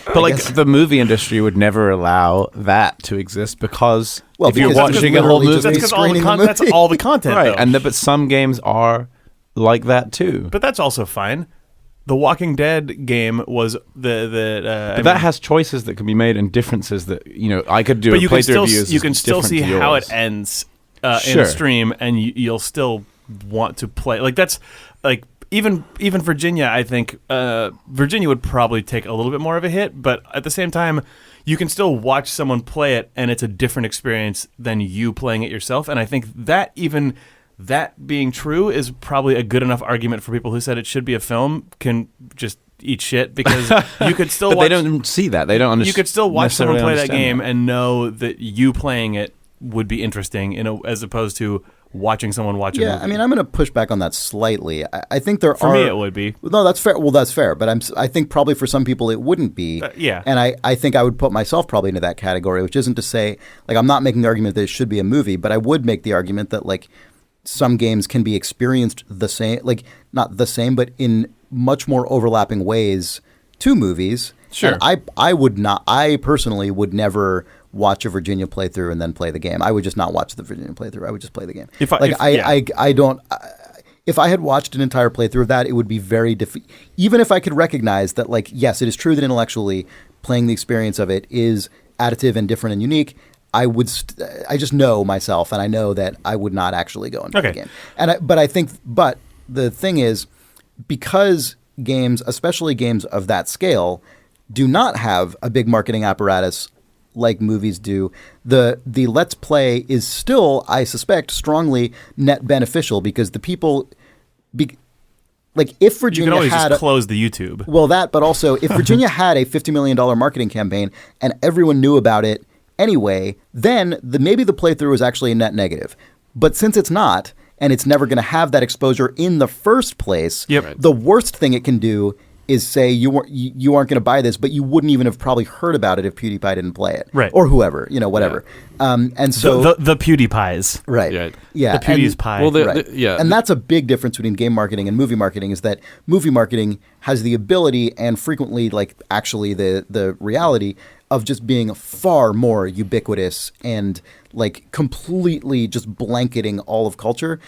[SPEAKER 4] But like the movie industry would never allow that to exist because if you're watching a whole movie,
[SPEAKER 3] that's because that's all the content,
[SPEAKER 4] right?
[SPEAKER 3] though.
[SPEAKER 4] But some games are like that too.
[SPEAKER 3] But that's also fine. The Walking Dead game was
[SPEAKER 4] that has choices that can be made and differences that I could do.
[SPEAKER 3] But
[SPEAKER 4] you
[SPEAKER 3] can still see how it ends in a stream, and you'll still want to play. Like that's like even Virginia. I think Virginia would probably take a little bit more of a hit, but at the same time, you can still watch someone play it, and it's a different experience than you playing it yourself. And I think that even that being true is probably a good enough argument for people who said it should be a film can just eat shit, because you could still
[SPEAKER 4] but
[SPEAKER 3] watch,
[SPEAKER 4] they don't see that. They don't understand.
[SPEAKER 3] you could still watch someone play that game
[SPEAKER 4] that.
[SPEAKER 3] and know that you playing it would be interesting, as opposed to watching someone watch a movie.
[SPEAKER 1] I mean, I'm going to push back on that slightly. I think there
[SPEAKER 3] For me, it would be.
[SPEAKER 1] No, that's fair. Well, that's fair. But I think probably for some people it wouldn't be.
[SPEAKER 3] Yeah.
[SPEAKER 1] And I think I would put myself probably into that category, which isn't to say, like, I'm not making the argument that it should be a movie, but I would make the argument that, like, some games can be experienced the same, like, not the same, but in much more overlapping ways to movies.
[SPEAKER 3] Sure.
[SPEAKER 1] And I personally would never watch a Virginia playthrough and then play the game. I would just not watch the Virginia playthrough. I would just play the game. If I had watched an entire playthrough of that, it would be very even if I could recognize that, like, yes, it is true that intellectually playing the experience of it is additive and different and unique, I would I just know myself, and I know that I would not actually go and play the game. But the thing is, because games, especially games of that scale, do not have a big marketing apparatus like movies do, the Let's Play is still, I suspect, strongly net beneficial, because the people, like, if Virginia
[SPEAKER 3] you can always
[SPEAKER 1] had
[SPEAKER 3] just close the YouTube.
[SPEAKER 1] Well, that, but also if Virginia had a $50 million marketing campaign and everyone knew about it anyway, then maybe the playthrough is actually a net negative. But since it's not, and it's never going to have that exposure in the first place, the worst thing it can do is say you aren't going to buy this, but you wouldn't even have probably heard about it if PewDiePie didn't play it,
[SPEAKER 3] right?
[SPEAKER 1] Or whoever, whatever.
[SPEAKER 2] Yeah.
[SPEAKER 1] And so
[SPEAKER 3] the PewDiePies,
[SPEAKER 1] right?
[SPEAKER 3] The PewDiePie.
[SPEAKER 1] Well, and that's a big difference between game marketing and movie marketing, is that movie marketing has the ability, and frequently, like, actually the reality of just being far more ubiquitous and, like, completely just blanketing all of culture.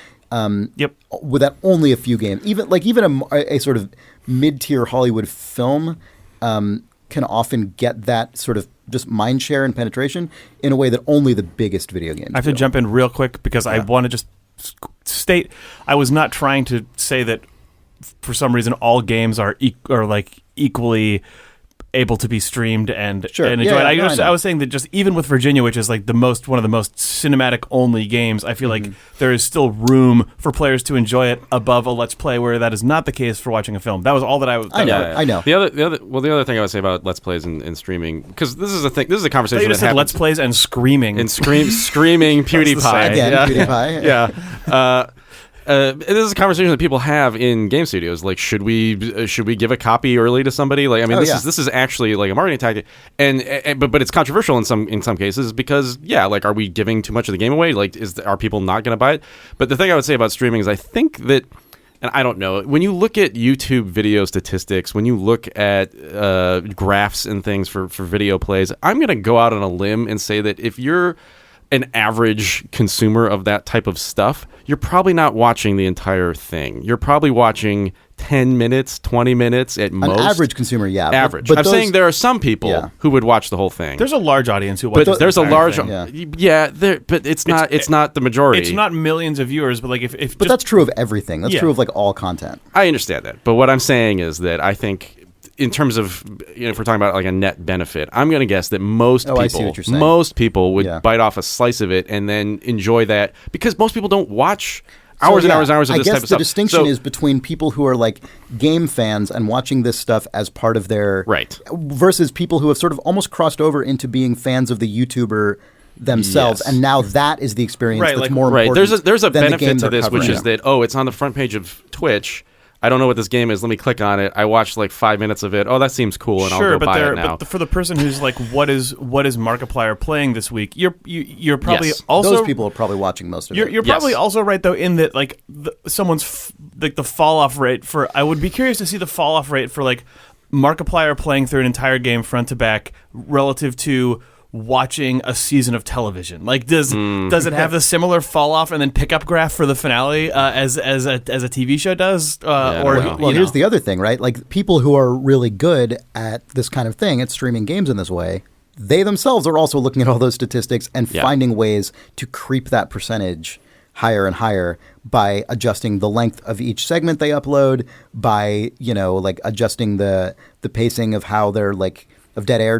[SPEAKER 1] Without only a few games, even a sort of mid-tier Hollywood film can often get that sort of just mind share and penetration in a way that only the biggest video games
[SPEAKER 3] I have to jump in real quick, because I want to just state, I was not trying to say that for some reason all games are equally able to be streamed and enjoyed. I was saying that just even with Virginia, which is like one of the most cinematic only games, I feel like there is still room for players to enjoy it above a Let's Play, where that is not the case for watching a film. That was all that I was.
[SPEAKER 1] I know.
[SPEAKER 2] The other thing I would say about Let's Plays and streaming, because this is a thing. This is a conversation.
[SPEAKER 3] You just said Let's Plays and screaming
[SPEAKER 2] screaming PewDiePie.
[SPEAKER 1] Again, PewDiePie.
[SPEAKER 2] Yeah. This is a conversation that people have in game studios. Like, should we give a copy early to somebody? Like, I mean, this is actually like a marketing tactic, but it's controversial in some cases, because like, are we giving too much of the game away? Like, are people not going to buy it? But the thing I would say about streaming is, I think that, and I don't know, when you look at YouTube video statistics, when you look at graphs and things for video plays, I'm going to go out on a limb and say that if you're an average consumer of that type of stuff, you're probably not watching the entire thing. You're probably watching 10 minutes, 20 minutes at most.
[SPEAKER 1] An average consumer, yeah.
[SPEAKER 2] Average. But I'm saying there are some people who would watch the whole thing.
[SPEAKER 3] There's a large audience who watches
[SPEAKER 2] but there's
[SPEAKER 3] the
[SPEAKER 2] a large
[SPEAKER 3] thing.
[SPEAKER 2] but it's not the majority.
[SPEAKER 3] It's not millions of viewers, but like
[SPEAKER 1] But that's true of everything. That's true of, like, all content.
[SPEAKER 2] I understand that. But what I'm saying is that I think, in terms of, if we're talking about like a net benefit, I'm going to guess that most people would bite off a slice of it and then enjoy that, because most people don't watch hours and hours of this type of stuff.
[SPEAKER 1] I guess the distinction is between people who are, like, game fans and watching this stuff as part of their versus people who have sort of almost crossed over into being fans of the YouTuber themselves, and now that is the experience that's more important.
[SPEAKER 2] There's a
[SPEAKER 1] than the
[SPEAKER 2] benefit
[SPEAKER 1] game
[SPEAKER 2] to this,
[SPEAKER 1] covering.
[SPEAKER 2] which is that it's on the front page of Twitch. I don't know what this game is. Let me click on it. I watched like 5 minutes of it. Oh, that seems cool, and I'll go buy it now.
[SPEAKER 3] But for the person who's like, what is Markiplier playing this week? You're probably also,
[SPEAKER 1] those people are probably watching most of it.
[SPEAKER 3] You're probably also right, though, in that, like, someone's like the fall off rate for. I would be curious to see the fall off rate for, like, Markiplier playing through an entire game front to back relative to watching a season of television. Like, does it have a similar fall off and then pickup graph for the finale as a TV show does?
[SPEAKER 1] Here's the other thing, right? Like, people who are really good at this kind of thing, at streaming games in this way, they themselves are also looking at all those statistics and finding ways to creep that percentage higher and higher by adjusting the length of each segment they upload, by, like, adjusting the pacing of how they're, like, of dead air,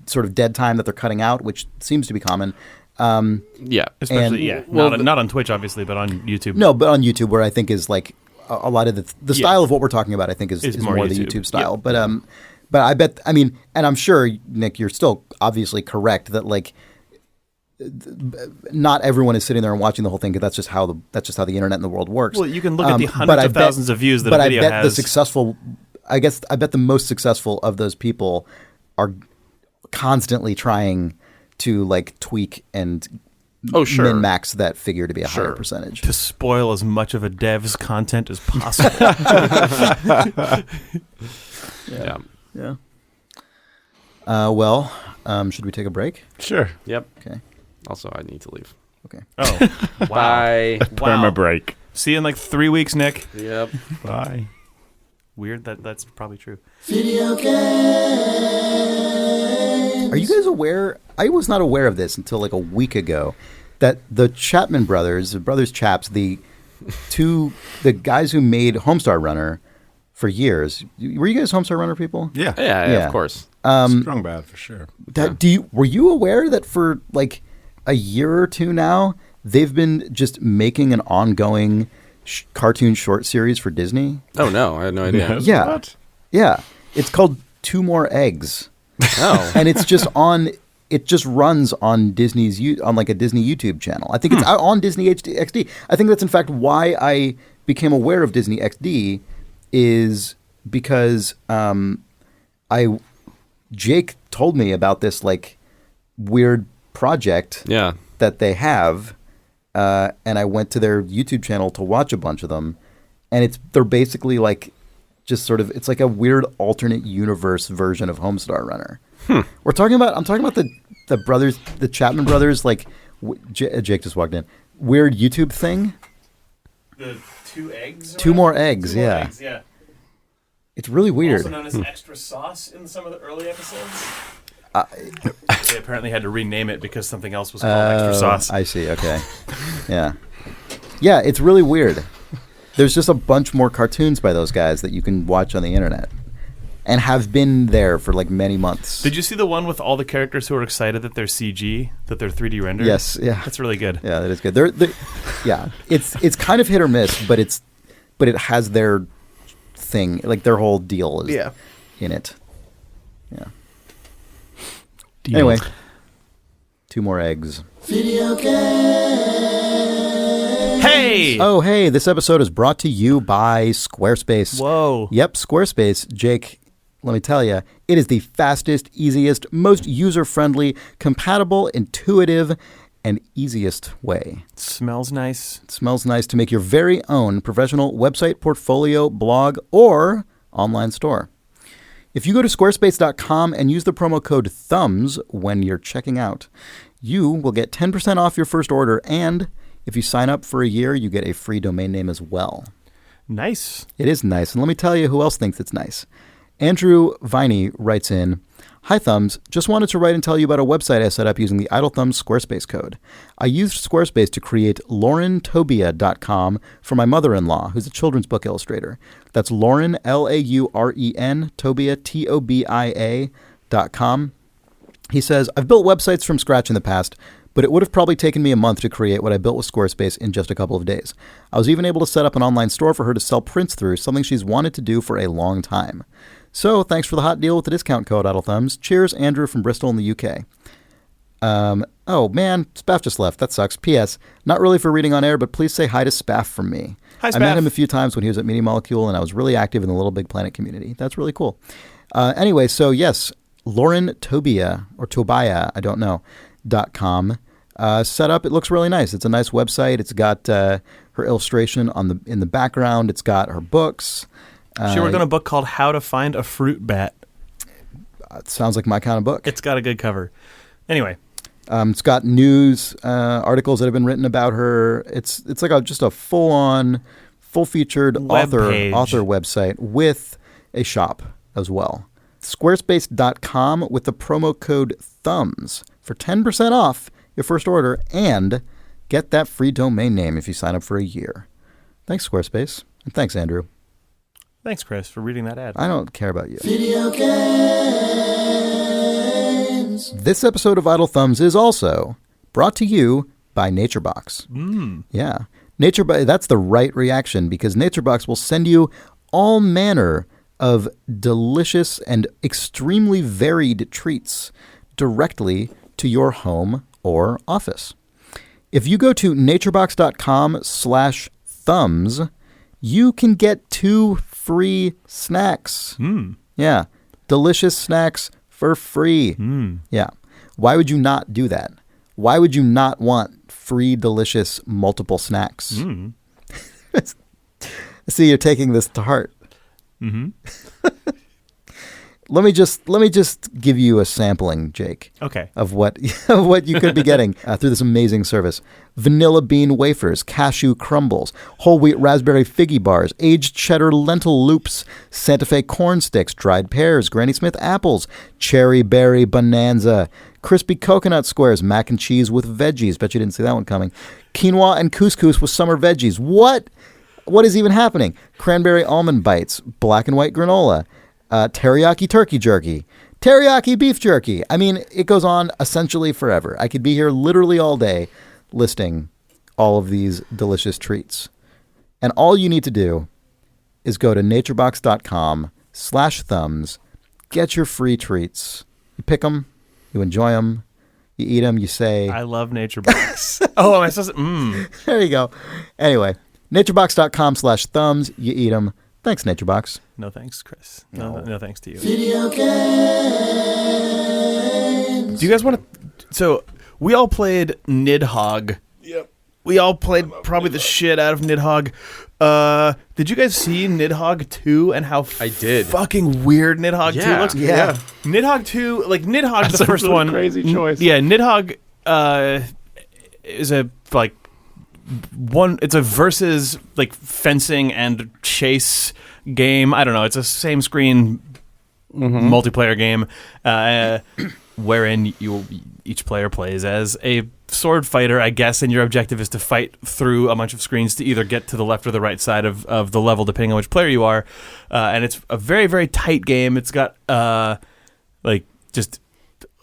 [SPEAKER 1] sort of dead time that they're cutting out, which seems to be common.
[SPEAKER 2] Yeah.
[SPEAKER 3] Especially, not on Twitch, obviously, but on YouTube.
[SPEAKER 1] No, but on YouTube, where I think is like a lot of the style of what we're talking about, I think is more the YouTube style. Yeah. But I bet, I mean, and I'm sure, Nick, you're still obviously correct that like not everyone is sitting there and watching the whole thing, because that's just how the internet and the world works.
[SPEAKER 3] Well, you can look at the hundreds of thousands of views that a video has. But I bet the most successful of those people are constantly trying to like tweak and min-max that figure to be a higher percentage. To spoil as much of a dev's content as possible.
[SPEAKER 1] Yeah. Well, should we take a break?
[SPEAKER 4] Sure.
[SPEAKER 2] Yep.
[SPEAKER 1] Okay.
[SPEAKER 2] Also, I need to leave.
[SPEAKER 1] Okay.
[SPEAKER 3] Oh, wow.
[SPEAKER 2] Bye.
[SPEAKER 4] Perma break.
[SPEAKER 3] See you in like 3 weeks, Nick.
[SPEAKER 2] Yep.
[SPEAKER 4] Bye.
[SPEAKER 3] Weird that's probably true.
[SPEAKER 1] Video games. Are you guys aware? I was not aware of this until like a week ago, that the Chapman brothers, the brothers Chaps, the guys who made Homestar Runner for years. Were you guys Homestar Runner people?
[SPEAKER 4] Yeah.
[SPEAKER 2] Yeah, of course.
[SPEAKER 4] Strong bad for sure.
[SPEAKER 1] Were you aware that for like a year or two now, they've been just making an ongoing cartoon short series for Disney?
[SPEAKER 2] Oh no, I had no idea.
[SPEAKER 4] No.
[SPEAKER 1] Yeah.
[SPEAKER 4] What?
[SPEAKER 1] Yeah. It's called Two More Eggs.
[SPEAKER 2] Oh.
[SPEAKER 1] And it's just it just runs on on like a Disney YouTube channel. I think it's out on Disney XD. I think that's in fact why I became aware of Disney XD, is because Jake told me about this like weird project that they have, and I went to their YouTube channel to watch a bunch of them, and they're basically like just sort of, it's like a weird alternate universe version of Homestar Runner. I'm talking about the brothers, the Chapman brothers, like Jake just walked in. Weird YouTube thing.
[SPEAKER 3] The two eggs.
[SPEAKER 1] Two more eggs.
[SPEAKER 3] Two more
[SPEAKER 1] Yeah.
[SPEAKER 3] eggs, yeah.
[SPEAKER 1] It's really weird.
[SPEAKER 3] Also known as extra sauce in some of the early episodes. They apparently had to rename it because something else was called extra sauce.
[SPEAKER 1] I see. Okay. Yeah. Yeah, it's really weird. There's just a bunch more cartoons by those guys that you can watch on the internet, and have been there for like many months.
[SPEAKER 3] Did you see the one with all the characters who are excited that they're CG, that they're 3D rendered?
[SPEAKER 1] Yes. Yeah.
[SPEAKER 3] That's really good.
[SPEAKER 1] Yeah, that is good. Yeah. It's kind of hit or miss, but it has their thing, like their whole deal is in it. Yeah. Deal. Anyway, Two More Eggs. Video game.
[SPEAKER 3] Hey!
[SPEAKER 1] Oh, hey, this episode is brought to you by Squarespace.
[SPEAKER 3] Whoa.
[SPEAKER 1] Yep, Squarespace. Jake, let me tell you, it is the fastest, easiest, most user-friendly, compatible, intuitive, and easiest way.
[SPEAKER 3] It smells nice.
[SPEAKER 1] It smells nice to make your very own professional website, portfolio, blog, or online store. If you go to squarespace.com and use the promo code THUMBS when you're checking out, you will get 10% off your first order, and if you sign up for a year, you get a free domain name as well.
[SPEAKER 3] Nice.
[SPEAKER 1] It is nice, and let me tell you who else thinks it's nice. Andrew Viney writes in, "Hi Thumbs, just wanted to write and tell you about a website I set up using the Idle Thumbs Squarespace code. I used Squarespace to create laurentobia.com for my mother-in-law, who's a children's book illustrator. That's Lauren, Lauren, Tobia, Tobia.com. He says, I've built websites from scratch in the past, but it would have probably taken me a month to create what I built with Squarespace in just a couple of days. I was even able to set up an online store for her to sell prints through, something she's wanted to do for a long time. So thanks for the hot deal with the discount code, Idle Thumbs. Cheers, Andrew from Bristol in the UK. Oh man, Spaff just left. That sucks. P.S. Not really for reading on air, but please say hi to Spaff from me.
[SPEAKER 3] Hi, Spaff.
[SPEAKER 1] I met him a few times when he was at Media Molecule, and I was really active in the Little Big Planet community. That's really cool. Anyway, so yes, Lauren Tobia, or Tobia, I don't know, .com. Set up. It looks really nice. It's a nice website. It's got her illustration in the background. It's got her books.
[SPEAKER 3] She worked on a book called How to Find a Fruit Bat.
[SPEAKER 1] It sounds like my kind of book.
[SPEAKER 3] It's got a good cover. Anyway.
[SPEAKER 1] It's got news articles that have been written about her. It's like just a full-on, full-featured author website with a shop as well. Squarespace.com with the promo code THUMBS for 10% off your first order, and get that free domain name if you sign up for a year. Thanks, Squarespace. And thanks, Andrew.
[SPEAKER 3] Thanks, Chris, for reading that ad.
[SPEAKER 1] I don't care about you. Video games. This episode of Idle Thumbs is also brought to you by NatureBox. Yeah. That's the right reaction, because NatureBox will send you all manner of delicious and extremely varied treats directly to your home or office. If you go to naturebox.com/thumbs, you can get 2 free snacks. Yeah. Delicious snacks for free. Yeah. Why would you not do that? Why would you not want free, delicious, multiple snacks? I see you're taking this to heart. Let me just give you a sampling, Jake.
[SPEAKER 3] Okay.
[SPEAKER 1] Of what you could be getting through this amazing service: vanilla bean wafers, cashew crumbles, whole wheat raspberry figgy bars, aged cheddar lentil loops, Santa Fe corn sticks, dried pears, Granny Smith apples, cherry berry bonanza, crispy coconut squares, mac and cheese with veggies. Bet you didn't see that one coming. Quinoa and couscous with summer veggies. What? What is even happening? Cranberry almond bites, black and white granola, teriyaki turkey jerky, teriyaki beef jerky. I mean, it goes on essentially forever. I could be here literally all day listing all of these delicious treats. And all you need to do is go to naturebox.com/thumbs, get your free treats. You pick them, you enjoy them, you eat them, you say,
[SPEAKER 3] I love NatureBox. Oh, am I supposed to?
[SPEAKER 1] There you go. Anyway, naturebox.com/thumbs, you eat them. Thanks, NatureBox.
[SPEAKER 3] No thanks, Chris. No thanks to you.
[SPEAKER 1] Video games.
[SPEAKER 3] Do you guys want to? So we all played Nidhogg.
[SPEAKER 4] Yep.
[SPEAKER 3] We all played probably the shit out of Nidhogg. Did you guys see Nidhogg 2 and how
[SPEAKER 2] I did.
[SPEAKER 3] fucking weird Nidhogg 2 looks?
[SPEAKER 1] Yeah.
[SPEAKER 3] Nidhogg 2, like Nidhogg, the first
[SPEAKER 4] really
[SPEAKER 3] one.
[SPEAKER 4] crazy choice.
[SPEAKER 3] Yeah, Nidhogg is a like one. It's a versus like fencing and chase game. I don't know. It's a same screen multiplayer game wherein each player plays as a sword fighter, I guess, and your objective is to fight through a bunch of screens to either get to the left or the right side of the level, depending on which player you are. And it's a very, very tight game. It's got like just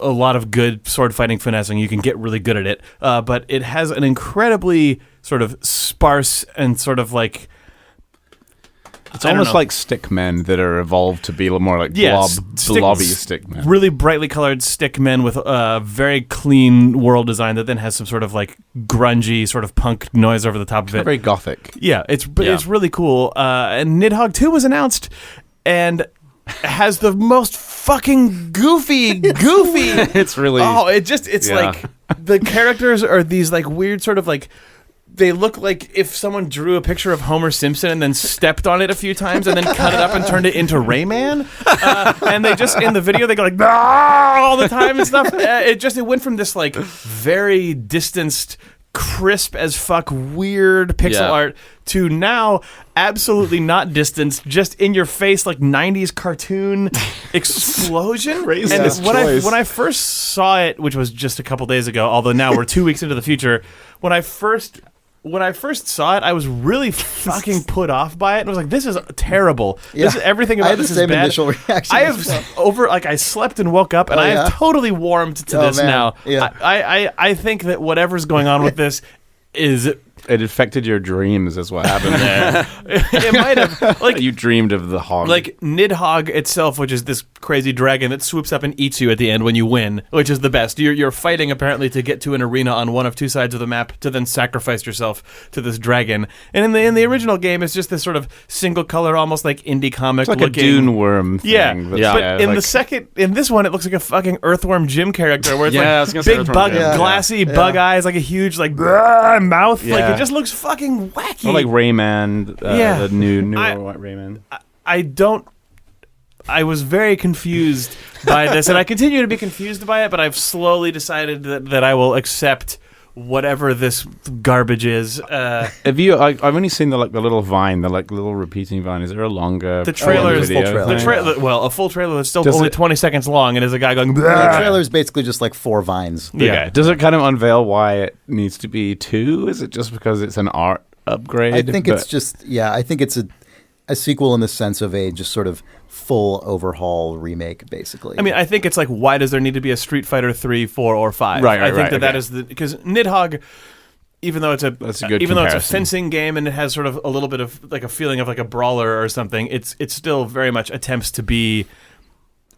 [SPEAKER 3] a lot of good sword fighting finessing. You can get really good at it, but it has an incredibly sort of sparse and sort of like
[SPEAKER 4] it's almost like stick men that are evolved to be more like blobby stick men.
[SPEAKER 3] Really brightly colored stick men with a very clean world design that then has some sort of like grungy sort of punk noise over the top of it.
[SPEAKER 4] Very gothic.
[SPEAKER 3] Yeah, it's really cool. And Nidhogg 2 was announced and has the most fucking goofy.
[SPEAKER 2] It's really
[SPEAKER 3] it's like the characters are these like weird sort of like, they look like if someone drew a picture of Homer Simpson and then stepped on it a few times and then cut it up and turned it into Rayman. And they just, in the video, they go like, all the time and stuff. It went from this like very distanced, crisp as fuck, weird pixel art to now absolutely not distanced, just in your face, like 90s cartoon explosion. And when I first saw it, which was just a couple days ago, although now we're 2 weeks into the future, when I first saw it, I was really fucking put off by it. And I was like, this is terrible.
[SPEAKER 1] Yeah.
[SPEAKER 3] This is everything about this is bad.
[SPEAKER 1] Initial reaction.
[SPEAKER 3] I have I slept and woke up and I have totally warmed to this now.
[SPEAKER 1] Yeah.
[SPEAKER 3] I think that whatever's going on with this is...
[SPEAKER 4] It affected your dreams, is what happened there.
[SPEAKER 3] It might have. Like,
[SPEAKER 4] you dreamed of the hog.
[SPEAKER 3] Like Nidhogg itself, which is this crazy dragon that swoops up and eats you at the end when you win, which is the best. You're fighting apparently to get to an arena on one of two sides of the map to then sacrifice yourself to this dragon. And in the original game, it's just this sort of single color, almost like indie comic
[SPEAKER 4] it's like
[SPEAKER 3] looking.
[SPEAKER 4] a dune worm thing.
[SPEAKER 3] But in this one, it looks like a fucking earthworm Jim character where it's like
[SPEAKER 2] big
[SPEAKER 3] bug, glassy bug eyes, like a huge like mouth.
[SPEAKER 4] Yeah.
[SPEAKER 3] Like it just looks fucking wacky.
[SPEAKER 4] Or like Rayman, the new Rayman.
[SPEAKER 3] I was very confused by this, and I continue to be confused by it, but I've slowly decided that I will accept whatever this garbage is.
[SPEAKER 4] Have you? I've only seen the little vine, the little repeating vine. Is there a longer?
[SPEAKER 3] The trailer is
[SPEAKER 1] full trailer.
[SPEAKER 3] A full trailer that's still only 20 seconds long, and is a guy going.
[SPEAKER 1] The trailer is basically just like 4 vines.
[SPEAKER 3] Yeah.
[SPEAKER 4] Okay. Does it kind of unveil why it needs to be 2? Is it just because it's an art upgrade?
[SPEAKER 1] I think it's just I think it's a sequel in the sense of a just sort of full overhaul remake, basically.
[SPEAKER 3] I mean, I think it's like, why does there need to be a Street Fighter 3, 4, or 5?
[SPEAKER 4] Right,
[SPEAKER 3] I think that
[SPEAKER 4] okay.
[SPEAKER 3] is because Nidhogg, even though it's a
[SPEAKER 4] good
[SPEAKER 3] even though it's a
[SPEAKER 4] comparison.
[SPEAKER 3] fencing game and it has sort of a little bit of like a feeling of like a brawler or something, it's still very much attempts to be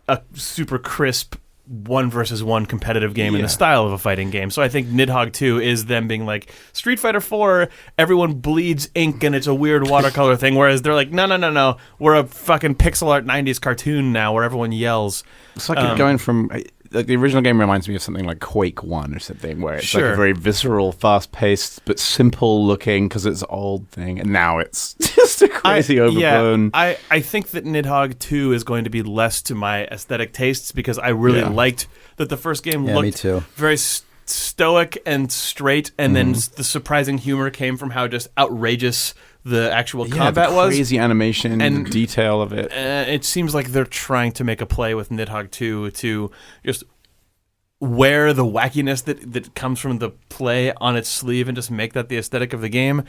[SPEAKER 3] a super crisp 1-versus-1 competitive game in the style of a fighting game. So I think Nidhogg 2 is them being like, Street Fighter 4, everyone bleeds ink and it's a weird watercolor thing, whereas they're like, no, we're a fucking pixel art 90s cartoon now where everyone yells.
[SPEAKER 4] It's like going from... Like the original game reminds me of something like Quake 1 or something, where it's like a very visceral, fast-paced, but simple-looking because it's an old thing, and now it's just a crazy overblown...
[SPEAKER 3] Yeah, I think that Nidhogg 2 is going to be less to my aesthetic tastes because I really liked that the first game
[SPEAKER 1] me
[SPEAKER 3] looked
[SPEAKER 1] too.
[SPEAKER 3] very stoic and straight, and then the surprising humor came from how just outrageous the actual combat was.
[SPEAKER 4] Crazy animation and detail of it.
[SPEAKER 3] It seems like they're trying to make a play with Nidhogg 2 to just wear the wackiness that comes from the play on its sleeve and just make that the aesthetic of the game.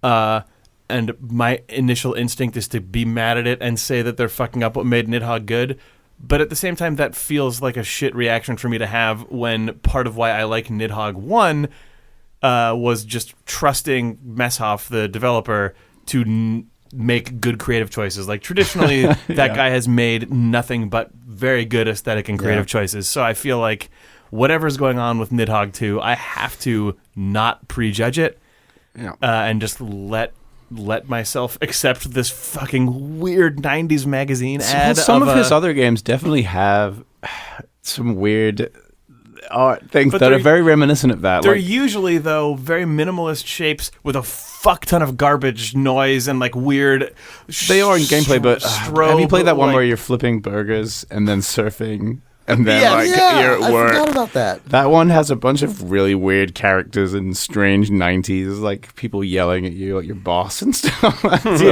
[SPEAKER 3] And my initial instinct is to be mad at it and say that they're fucking up what made Nidhogg good. But at the same time, that feels like a shit reaction for me to have when part of why I like Nidhogg 1 was just trusting Messhoff, the developer, to make good creative choices. Like, traditionally, that guy has made nothing but very good aesthetic and creative choices. So I feel like whatever's going on with Nidhogg 2, I have to not prejudge it and just let myself accept this fucking weird 90s magazine ad.
[SPEAKER 4] Some of his other games definitely have some weird art things that are very reminiscent of that.
[SPEAKER 3] They're usually, though, very minimalist shapes with a fuck ton of garbage noise and like weird...
[SPEAKER 4] They are in gameplay, but have you played that one where you're flipping burgers and then surfing... And then, you're at work.
[SPEAKER 1] I forgot about that.
[SPEAKER 4] That one has a bunch of really weird characters and strange 90s, like people yelling at you, like your boss and stuff.
[SPEAKER 1] How do you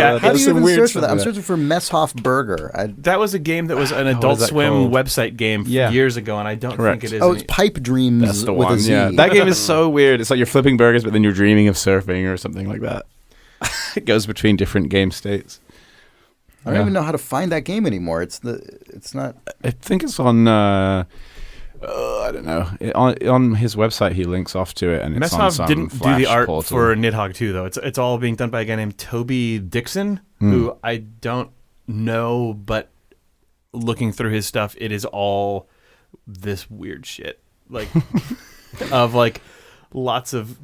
[SPEAKER 1] even search for that? I'm searching for Messhoff Burger.
[SPEAKER 3] That was a game that was an Adult Swim website game years ago, and I don't think it is.
[SPEAKER 1] Oh, it's Pipe Dreams.
[SPEAKER 4] That's the
[SPEAKER 1] with
[SPEAKER 4] one.
[SPEAKER 1] A Z.
[SPEAKER 4] Yeah, that game is so weird. It's like you're flipping burgers, but then you're dreaming of surfing or something like that. It goes between different game states.
[SPEAKER 1] I don't even know how to find that game anymore. It's not.
[SPEAKER 4] I think it's on. I don't know. On his website, he links off to it, and it's on some
[SPEAKER 3] didn't
[SPEAKER 4] Flash
[SPEAKER 3] do the art
[SPEAKER 4] portal.
[SPEAKER 3] for Nidhogg 2, though. It's all being done by a guy named Toby Dixon, who I don't know, but looking through his stuff, it is all this weird shit, like of like lots of.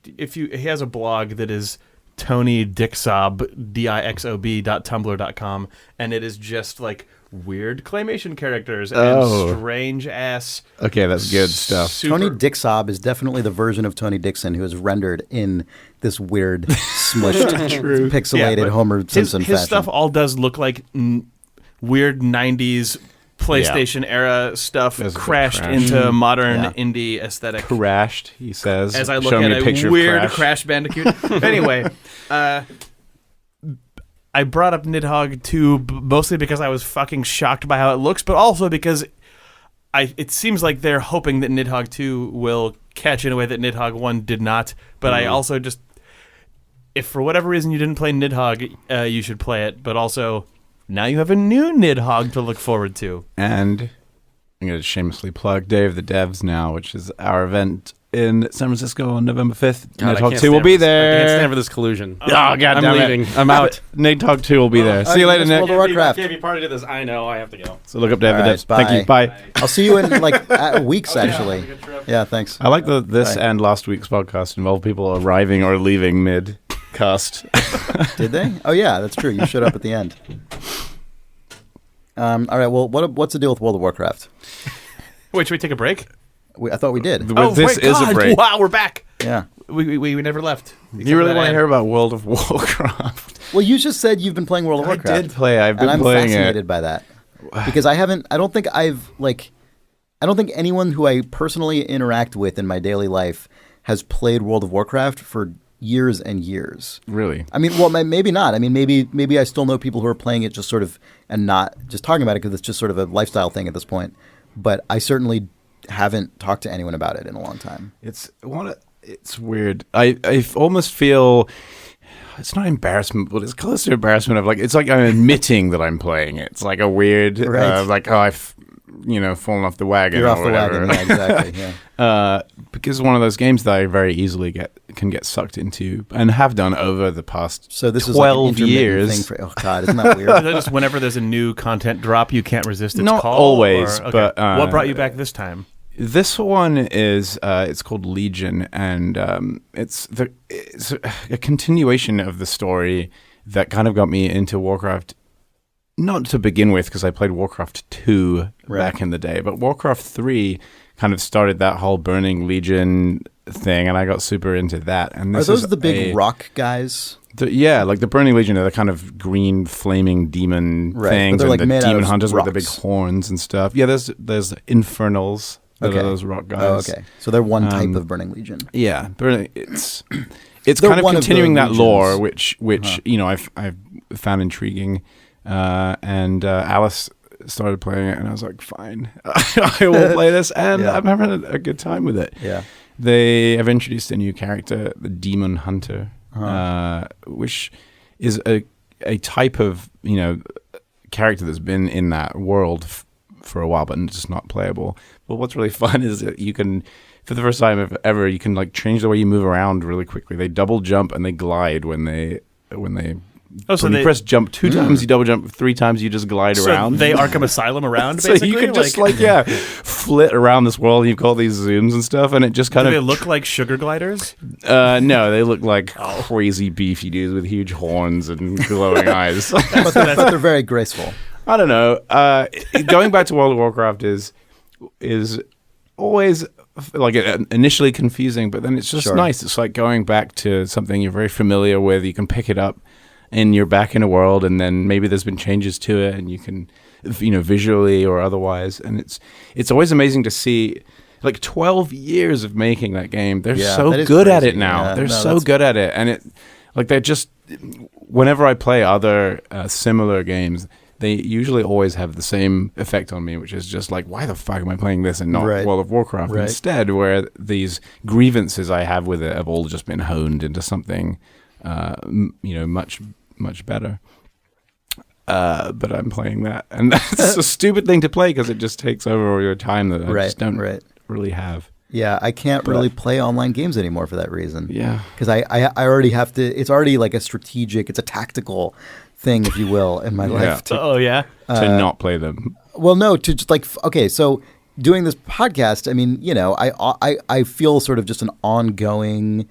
[SPEAKER 3] He has a blog that is Tony Dixob, DIXOB.tumblr.com, and it is just like weird claymation characters and strange ass.
[SPEAKER 4] Okay, that's good stuff.
[SPEAKER 1] Tony Dixob is definitely the version of Tony Dixon who is rendered in this weird, smushed, pixelated Homer Simpson fashion.
[SPEAKER 3] His stuff all does look like weird 90s PlayStation era stuff crashed into modern indie aesthetic.
[SPEAKER 4] Crashed, he says.
[SPEAKER 3] As I look at a weird Crash Bandicoot. Anyway, I brought up Nidhogg 2 mostly because I was fucking shocked by how it looks, but also because it seems like they're hoping that Nidhogg 2 will catch in a way that Nidhogg 1 did not. But I also just, if for whatever reason you didn't play Nidhogg, you should play it. But also, now you have a new Nidhogg to look forward to.
[SPEAKER 4] And I'm going to shamelessly plug Day of the Devs now, which is our event in San Francisco on November 5th. Nidhogg 2 will be there.
[SPEAKER 2] I can't stand for this collusion.
[SPEAKER 4] Oh, God
[SPEAKER 2] I'm
[SPEAKER 4] damn
[SPEAKER 2] leaving.
[SPEAKER 4] It.
[SPEAKER 2] I'm out.
[SPEAKER 4] Nidhogg 2 will be there. See you later, Nick.
[SPEAKER 1] World of WarCraft.
[SPEAKER 2] If you party to this, I know I have to go.
[SPEAKER 4] So look up Day of the Devs.
[SPEAKER 1] Bye.
[SPEAKER 4] Thank you. Bye.
[SPEAKER 1] I'll see you in like weeks, actually. Yeah, thanks.
[SPEAKER 4] I like that this and last week's podcast involved people arriving or leaving mid-cast.
[SPEAKER 1] Did they? Oh, yeah, that's true. You showed up at the end. All right, well, what's the deal with World of WarCraft?
[SPEAKER 3] Wait, should we take a break?
[SPEAKER 1] I thought we did.
[SPEAKER 4] This is a break.
[SPEAKER 3] Wow, we're back.
[SPEAKER 1] Yeah.
[SPEAKER 3] We never left.
[SPEAKER 4] You really want to hear about World of Warcraft?
[SPEAKER 1] Well, you just said you've been playing World of Warcraft.
[SPEAKER 4] I did play. I've been playing it.
[SPEAKER 1] And I'm fascinated by that. Because I don't think anyone who I personally interact with in my daily life has played World of Warcraft for years and years.
[SPEAKER 4] Really?
[SPEAKER 1] I mean, well, maybe not. I mean, maybe I still know people who are playing it just sort of and not just talking about it because it's just sort of a lifestyle thing at this point. But I certainly haven't talked to anyone about it in a long time.
[SPEAKER 4] It's weird. I almost feel it's not embarrassment, but it's close to embarrassment of like, it's like I'm admitting that I'm playing it. It's like a weird, like, oh, I've, fallen off the wagon.
[SPEAKER 1] You're
[SPEAKER 4] or
[SPEAKER 1] off the
[SPEAKER 4] whatever.
[SPEAKER 1] wagon, yeah, exactly. Yeah.
[SPEAKER 4] Because it's one of those games that I very easily can get sucked into and have done over the past
[SPEAKER 1] So this
[SPEAKER 4] 12
[SPEAKER 1] is like an intermittent
[SPEAKER 4] years.
[SPEAKER 1] thing for, oh God, isn't that weird?
[SPEAKER 3] Is that just whenever there's a new content drop, you can't resist its
[SPEAKER 4] Not
[SPEAKER 3] call?
[SPEAKER 4] always,
[SPEAKER 3] or, okay.
[SPEAKER 4] but
[SPEAKER 3] what brought you back this time?
[SPEAKER 4] This one is it's called Legion, and it's a continuation of the story that kind of got me into Warcraft. Not to begin with, because I played Warcraft 2 back in the day, but Warcraft 3 kind of started that whole Burning Legion thing, and I got super into that. And this
[SPEAKER 1] Are those the big rock guys?
[SPEAKER 4] Like the Burning Legion are the kind of green flaming demon things, and
[SPEAKER 1] like
[SPEAKER 4] the
[SPEAKER 1] made
[SPEAKER 4] demon
[SPEAKER 1] out of
[SPEAKER 4] hunters with the big
[SPEAKER 1] rocks.
[SPEAKER 4] horns and stuff. Yeah, there's Infernals. That are those rock guys.
[SPEAKER 1] Oh, okay. So they're one type of Burning Legion.
[SPEAKER 4] Yeah, it's kind of continuing that lore, which I've found intriguing. And Alice started playing it, and I was like, fine, I will play this, and I'm having a good time with it.
[SPEAKER 1] Yeah.
[SPEAKER 4] They have introduced a new character, the Demon Hunter, which is a type of character that's been in that world for a while, but just not playable. But what's really fun is that you can, for the first time ever, you can like change the way you move around really quickly. They double jump and they glide when they. So when you press jump 2 times, you double jump 3 times, you just glide around.
[SPEAKER 3] They Arkham Asylum around,
[SPEAKER 4] so
[SPEAKER 3] basically?
[SPEAKER 4] you can just flit around this world, and you've got these zooms and stuff, and it just kind
[SPEAKER 3] Do
[SPEAKER 4] of...
[SPEAKER 3] they look like sugar gliders?
[SPEAKER 4] No, they look like crazy beefy dudes with huge horns and glowing eyes.
[SPEAKER 1] but they're very graceful.
[SPEAKER 4] I don't know. Going back to World of Warcraft is always like initially confusing, but then it's just nice. It's like going back to something you're very familiar with. You can pick it up, and you're back in a world, and then maybe there's been changes to it, and you can, visually or otherwise, and it's always amazing to see. Like 12 years of making that game, they're so good at it now.
[SPEAKER 1] Yeah,
[SPEAKER 4] they're so good at it, and they're just. Whenever I play other similar games, they usually always have the same effect on me, which is just like, why the fuck am I playing this and not World of Warcraft instead? Where these grievances I have with it have all just been honed into something, much better. But I'm playing that, and that's a stupid thing to play because it just takes over all your time that I just don't really have.
[SPEAKER 1] Yeah, I can't really play online games anymore for that reason.
[SPEAKER 4] Yeah,
[SPEAKER 1] because I already have to. It's already like it's a tactical thing, if you will, in my life.
[SPEAKER 3] To
[SPEAKER 4] not play them.
[SPEAKER 1] Well, no, to just like so doing this podcast. I mean, I feel sort of just an ongoing.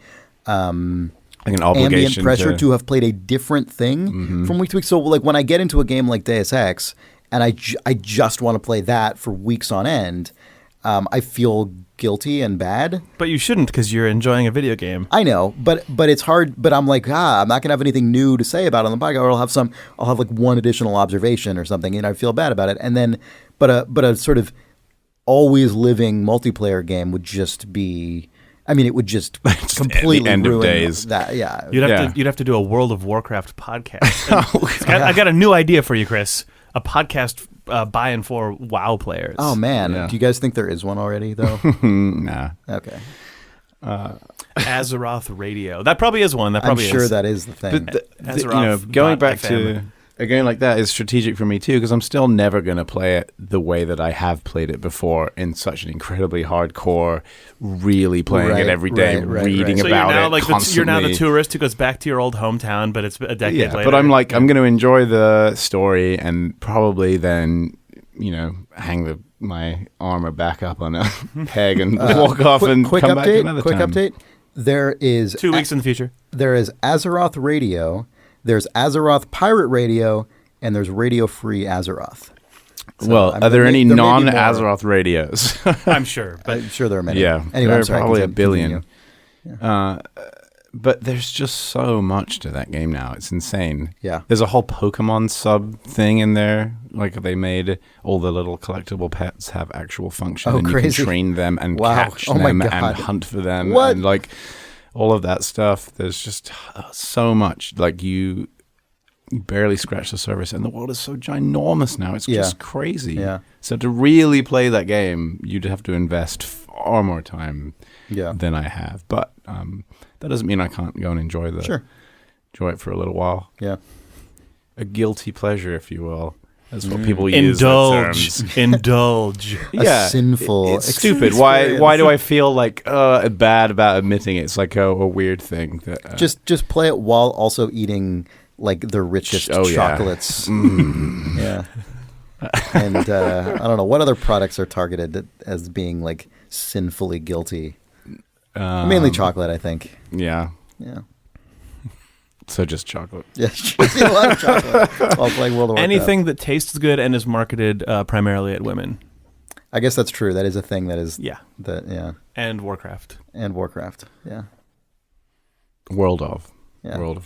[SPEAKER 4] Like an obligation,
[SPEAKER 1] ambient pressure to have played a different thing from week to week. So, like when I get into a game like Deus Ex, and I just want to play that for weeks on end, I feel guilty and bad.
[SPEAKER 3] But you shouldn't, because you're enjoying a video game.
[SPEAKER 1] I know, but it's hard. But I'm like, I'm not gonna have anything new to say about it on the podcast. Or I'll have like one additional observation or something, and I feel bad about it. And then, but a sort of always living multiplayer game would just be. I mean, it would just completely
[SPEAKER 4] end
[SPEAKER 1] ruin
[SPEAKER 4] of days.
[SPEAKER 1] That. Yeah,
[SPEAKER 3] you'd have to do a World of Warcraft podcast. I got a new idea for you, Chris. A podcast by and for WoW players.
[SPEAKER 1] Oh man, do you guys think there is one already though?
[SPEAKER 4] Nah.
[SPEAKER 1] Okay.
[SPEAKER 3] Azeroth Radio. That probably is one.
[SPEAKER 1] I'm sure that is the thing.
[SPEAKER 3] Azeroth
[SPEAKER 4] going back to a game like that is strategic for me too, because I'm still never going to play it the way that I have played it before, in such an incredibly hardcore, really playing it every day, reading
[SPEAKER 3] so
[SPEAKER 4] about
[SPEAKER 3] you're now
[SPEAKER 4] it
[SPEAKER 3] like
[SPEAKER 4] constantly.
[SPEAKER 3] You're now the tourist who goes back to your old hometown, but it's a decade later.
[SPEAKER 4] But I'm like, I'm going to enjoy the story and probably then, hang my armor back up on a peg and walk off and come back another time.
[SPEAKER 1] Quick update. There is
[SPEAKER 3] 2 weeks in the future.
[SPEAKER 1] There is Azeroth Radio. There's Azeroth Pirate Radio, and there's Radio Free Azeroth. So,
[SPEAKER 4] are there any non-Azeroth radios?
[SPEAKER 1] I'm sure there are many.
[SPEAKER 4] Yeah,
[SPEAKER 1] anyway,
[SPEAKER 4] there are probably a billion.
[SPEAKER 1] Yeah.
[SPEAKER 4] But there's just so much to that game now. It's insane.
[SPEAKER 1] Yeah.
[SPEAKER 4] There's a whole Pokemon sub thing in there. Like they made all the little collectible pets have actual function, and
[SPEAKER 1] crazy.
[SPEAKER 4] You can train them and catch them and hunt for them.
[SPEAKER 1] What?
[SPEAKER 4] And like all of that stuff. There's just so much. Like you barely scratch the surface, and the world is so ginormous now. It's just crazy.
[SPEAKER 1] Yeah.
[SPEAKER 4] So to really play that game, you'd have to invest far more time than I have. But that doesn't mean I can't go and enjoy enjoy it for a little while.
[SPEAKER 1] Yeah.
[SPEAKER 4] A guilty pleasure, if you will. That's what people use.
[SPEAKER 3] Indulge.
[SPEAKER 1] A sinful.
[SPEAKER 4] It's stupid. Why do I feel like bad about admitting it? It's like a weird thing. That,
[SPEAKER 1] just play it while also eating like the richest chocolates. Yeah. And I don't know what other products are targeted as being like sinfully guilty. Mainly chocolate, I think.
[SPEAKER 4] Yeah.
[SPEAKER 1] Yeah.
[SPEAKER 4] So just chocolate.
[SPEAKER 1] Yeah, a lot of chocolate while playing World of Warcraft.
[SPEAKER 3] Anything that tastes good and is marketed primarily at women.
[SPEAKER 1] I guess that's true. That is a thing that is...
[SPEAKER 3] Yeah. And Warcraft.
[SPEAKER 1] And Warcraft, yeah.
[SPEAKER 4] World of